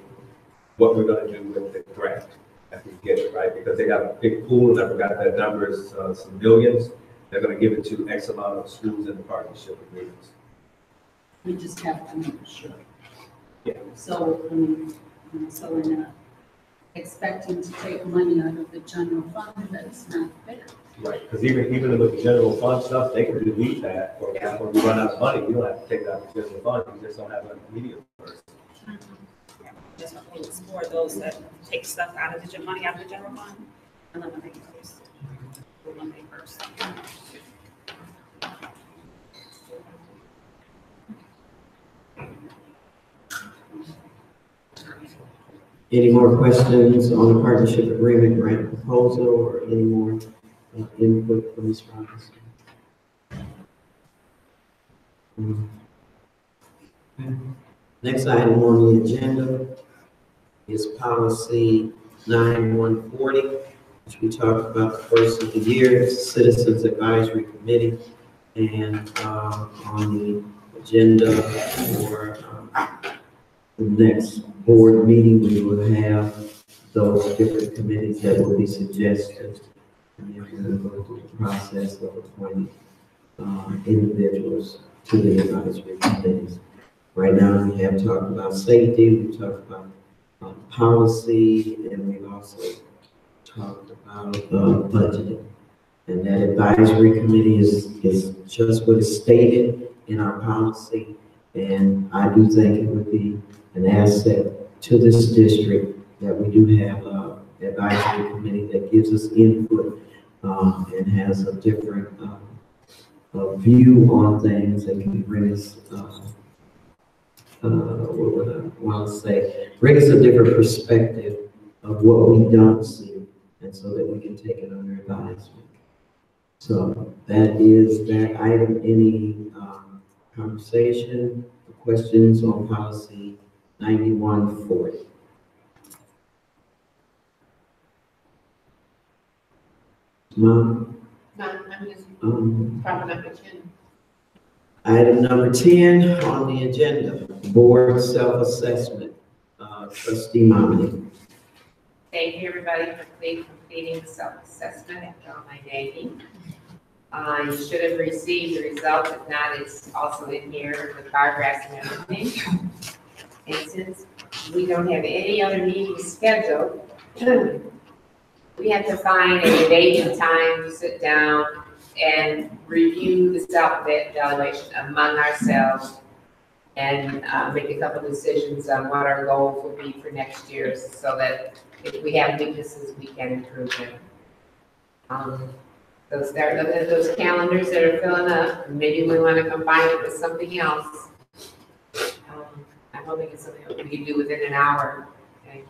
what we're gonna do with the grant after we get it, right? Because they got a big pool, and I forgot that number is some millions. They're gonna give it to X amount of schools in the partnership agreements. We just have to make sure. Yeah. So, so we're not expecting to take money out of the general fund that's not there. Right, because even with the general fund stuff, they can delete that, or when we run out of money, you don't have to take that out of the general fund, you just don't have an immediate person. Just want to explore those that take stuff out of the money out of the general fund, eliminate those. Eliminate first. Any more questions on the partnership agreement grant proposal, or any more input from Ms. Robinson? Next item on the agenda is policy 9140, which we talked about the first of the year, Citizens Advisory Committee. And on the agenda for the next board meeting, we will have those different committees that will be suggested. And then we're going to go through the process of appointing individuals to the advisory committees. Right now, we have talked about safety, we've talked about policy, and we've also talked about budgeting. And that advisory committee is just what is stated in our policy. And I do think it would be an asset to this district that we do have an advisory committee that gives us input and has a different view on things that can bring us, what would I want to say, bring us a different perspective of what we don't see, and so that we can take it under advisement. So that is that item. Any conversation, questions on policy 9140? Mom? No, I'm just propping up the chin. Item number 10 on the agenda, board self-assessment. Trustee Momini. Thank you, everybody, for completing the self-assessment after all my nagging. You should have received the results. If not, it's also in here, the paragraphs and everything. And since we don't have any other meetings scheduled, we have to find a date and time to sit down and review the self-evaluation among ourselves and make a couple decisions on what our goals will be for next year so that if we have weaknesses, we can improve them. So start looking at those calendars that are filling up. Maybe we want to combine it with something else. I'm hoping it's something that we can do within an hour. Okay.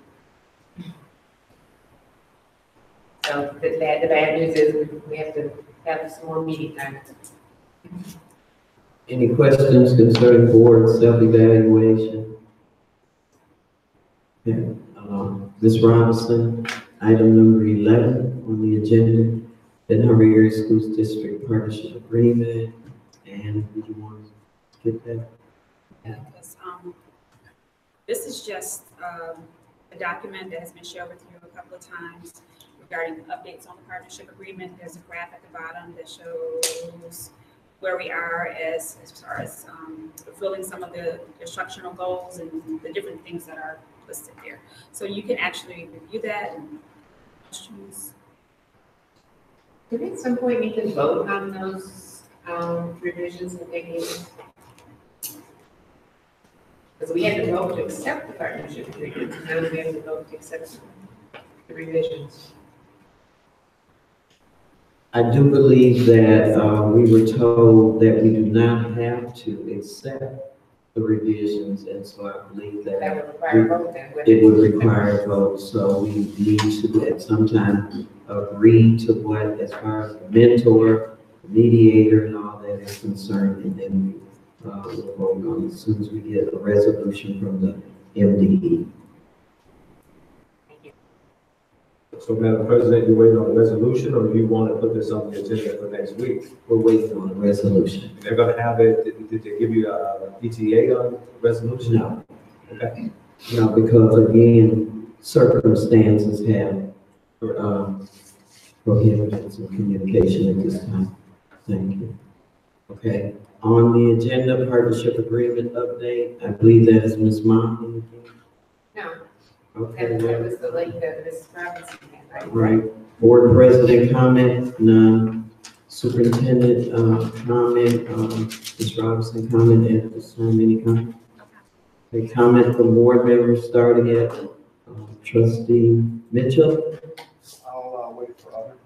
So the bad news is we have to have some more meeting time. Any questions concerning board self-evaluation? Okay, Ms. Robinson, item number 11 on the agenda, Benton Area Schools District Partnership Agreement, and did you want to get that? Yeah, because, this is just, a document that has been shared with you a couple of times regarding updates on the partnership agreement. There's a graph at the bottom that shows where we are as far as, fulfilling some of the instructional goals and the different things that are listed there. So you can actually review that and questions. Do we at some point need to vote on those revisions and things? Because we had to vote to accept the partnership agreement, and now we have to vote to accept the revisions. I do believe that we were told that we do not have to accept the revisions, and so I believe that That would require a vote then. it would require a vote. So we need to at some time agree to what, as far as the mentor, the mediator, and all that is concerned, and then we'll vote on it as soon as we get a resolution from the MDE. So, Madam President, you waiting on a resolution, or you want to put this on the agenda for next week? We're waiting on a resolution. They're gonna have it, did they give you a ETA on resolution? No. Okay. No, because again, circumstances have prohibited some communication at this time. Thank you. Okay, on the agenda, partnership agreement update, I believe that is Ms. Motley. No, Okay, that was the link that Ms. Robinson had, right? right. Board president comment, none. Superintendent comment, Ms. Robinson comment, at this time, any comment? A comment from board members, starting at trustee Mitchell. I'll wait for others.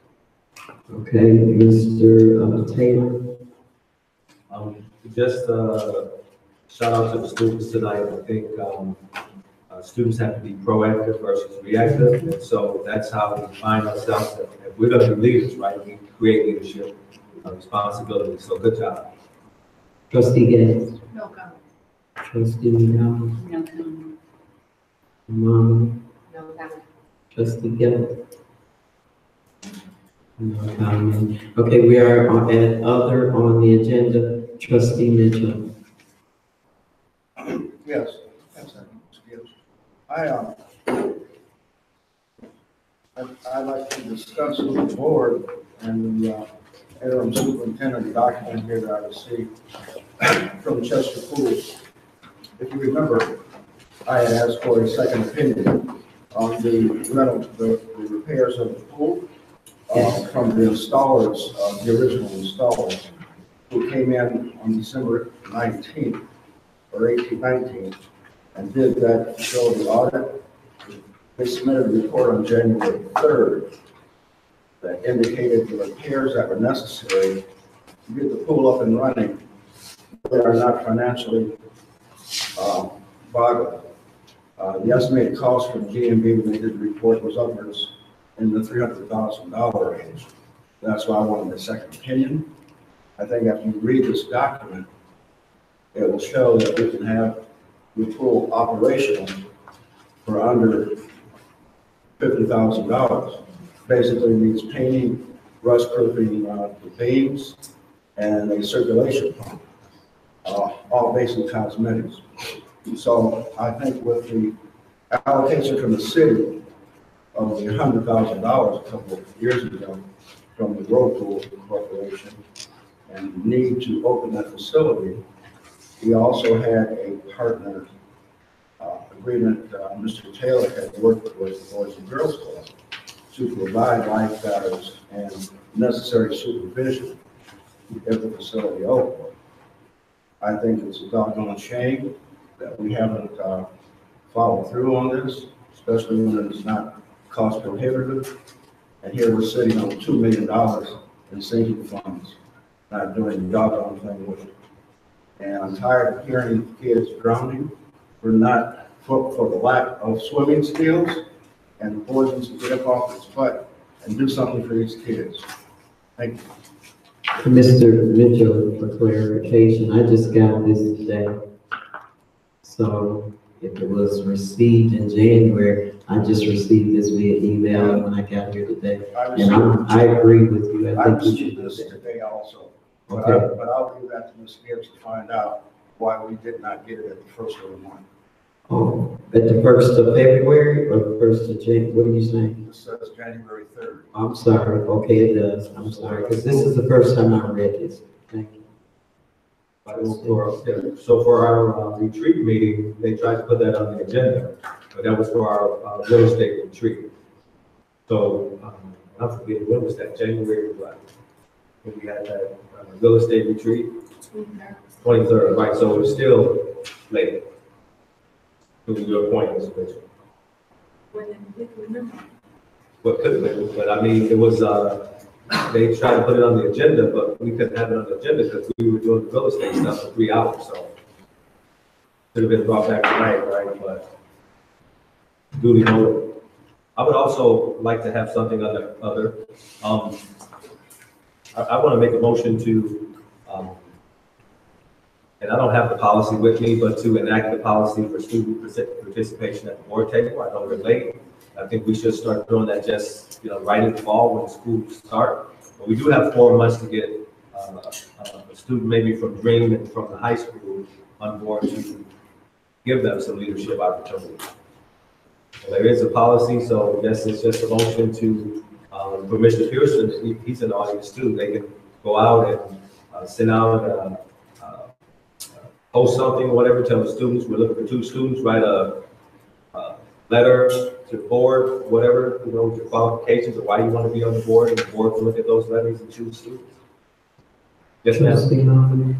Okay, Mr. Taylor. Just shout out to the students tonight. I think students have to be proactive versus reactive, and so that's how we find ourselves. If we're going to be leaders, right? We create leadership responsibility. So good job. Trustee Gaines. No comment. Trustee McDonald. No comment. Mama. No comment. Trustee Gilbert. No comment. Okay, we are at other on the agenda. Trustee Mitchell. Yes, I'd like to discuss with the board and the interim superintendent document here that I received from Chester Pool. If you remember, I had asked for a second opinion on the repairs of the pool from the installers, the original installers, who came in on December 19th or 18th, 19th, and did that facility audit. They submitted a report on January 3rd that indicated the repairs that were necessary to get the pool up and running. They are not financially viable. The estimated cost from GMB when they did the report was upwards in the $300,000 range. That's why I wanted a second opinion. I think after you read this document, it will show that we can have the pool operational for under $50,000. Basically needs painting, rust proofing the beams, and a circulation pump, all basic cosmetics. So I think with the allocation from the city of the $100,000 a couple of years ago from the Whirlpool Corporation and need to open that facility, we also had a partner agreement Mr. Taylor had worked with Boys and Girls Club. to provide lifeguards and necessary supervision to get the facility open. I think it's a doggone shame that we haven't followed through on this, especially when it's not cost prohibitive. And here we're sitting on $2 million in sinking funds, not doing the doggone thing with it. And I'm tired of hearing kids drowning for the lack of swimming skills, and the board needs to get up off its butt and do something for these kids. Thank you. Mr. Mitchell, for clarification, I just got this today. So if it was received in January, I just received this via email when I got here today. And I agree with you. I I think we should received do this that. today also. Okay. But I'll leave that to Ms. Gibbs to find out why we did not get it at the first of the month. Oh, at the 1st of February or the 1st of January? What are you saying? It says January 3rd. I'm sorry. Okay, it does. I'm sorry, because this is the first time I read this. Thank you. So for our retreat meeting, they tried to put that on the agenda, but that was for our real estate retreat. So, I forget, when was that, January, what? When we had that real estate retreat? 23rd, right, so it's still late. To your point, Mr. Mitchell. Well, could have been, but I mean, it was, they tried to put it on the agenda, but we couldn't have it on the agenda because we were doing the real estate stuff for 3 hours, so. Could have been brought back tonight, right, but duly noted. I would also like to have something other. I want to make a motion to, and I don't have the policy with me, but to enact the policy for student participation at the board table. I don't relate. I think we should start doing that just, right in the fall when schools start. But we do have 4 months to get a student maybe from Dream and from the high school on board to give them some leadership opportunity. Well, there is a policy, so this is just a motion to, for Mr. Pearson, he's an audience too. They can go out and send out, post something, whatever, tell the students, we're looking for 2 students, write a letter to the board, whatever, your qualifications or why you want to be on the board, and the board can look at those letters and choose students. Yes, ma'am.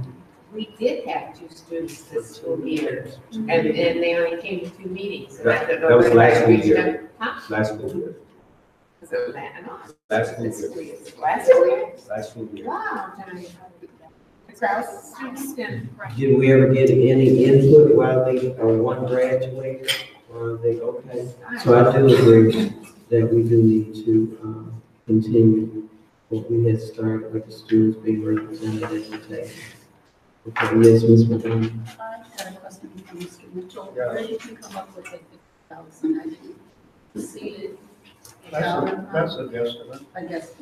We did have 2 students this school year, and they only came to 2 meetings. And I don't know That was if last I school reached year. them. Huh? Last school year. Was it no, Last school this year. school year. Last school year? Last school year. Wow. The crowd of students and. Did we ever get any input while they, one graduated? Or are they okay? So I do agree that we do need to, continue what we had started with the students being represented at the table. Okay, yes, Ms. McDonald. I had a question from Mr. Mitchell. Yeah. Where did you come up with the 50,000? I didn't see it. That's a guesstimate. I guess.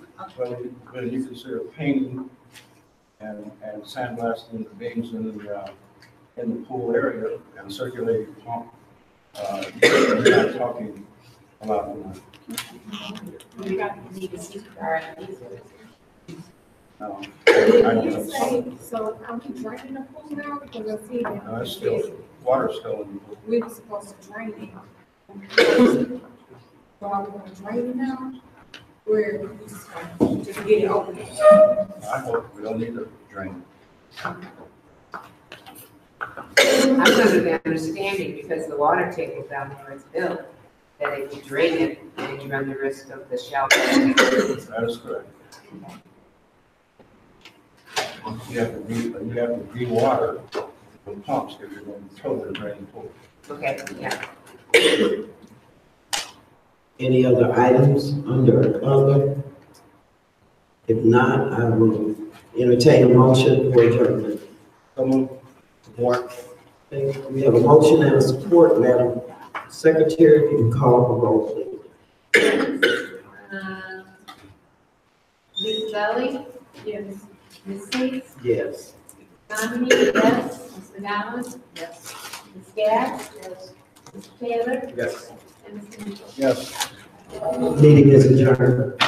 When you consider painting and sandblasting the beams in the pool area and circulating pump, you're not talking about money. We got to need to see our. No, Did you say, so are we draining the pool now? Because I see that. it's still, water's still in the pool. We were supposed to drain it. So are we gonna drain it now? Where we just get it open? I hope we don't need to drain. I'm under the understanding, because the water table down there is built, that if you drain it, then you run the risk of the shelter. That is correct. You have to de-water the pumps if you're going to totally drain the pool. Okay, yeah. Any other items under other? If not, I will entertain a motion for adjournment. Support. Okay, we have a motion and a support, Madam Secretary, if you can call the roll, please. Ms. Belly? Yes. Ms. Hicks? Yes. Dominique? Yes. Ms. McGowan? Yes. Ms. Gadd? Yes. Ms. Taylor? Yes. And Mr. Mitchell? Yes. Meeting is adjourned.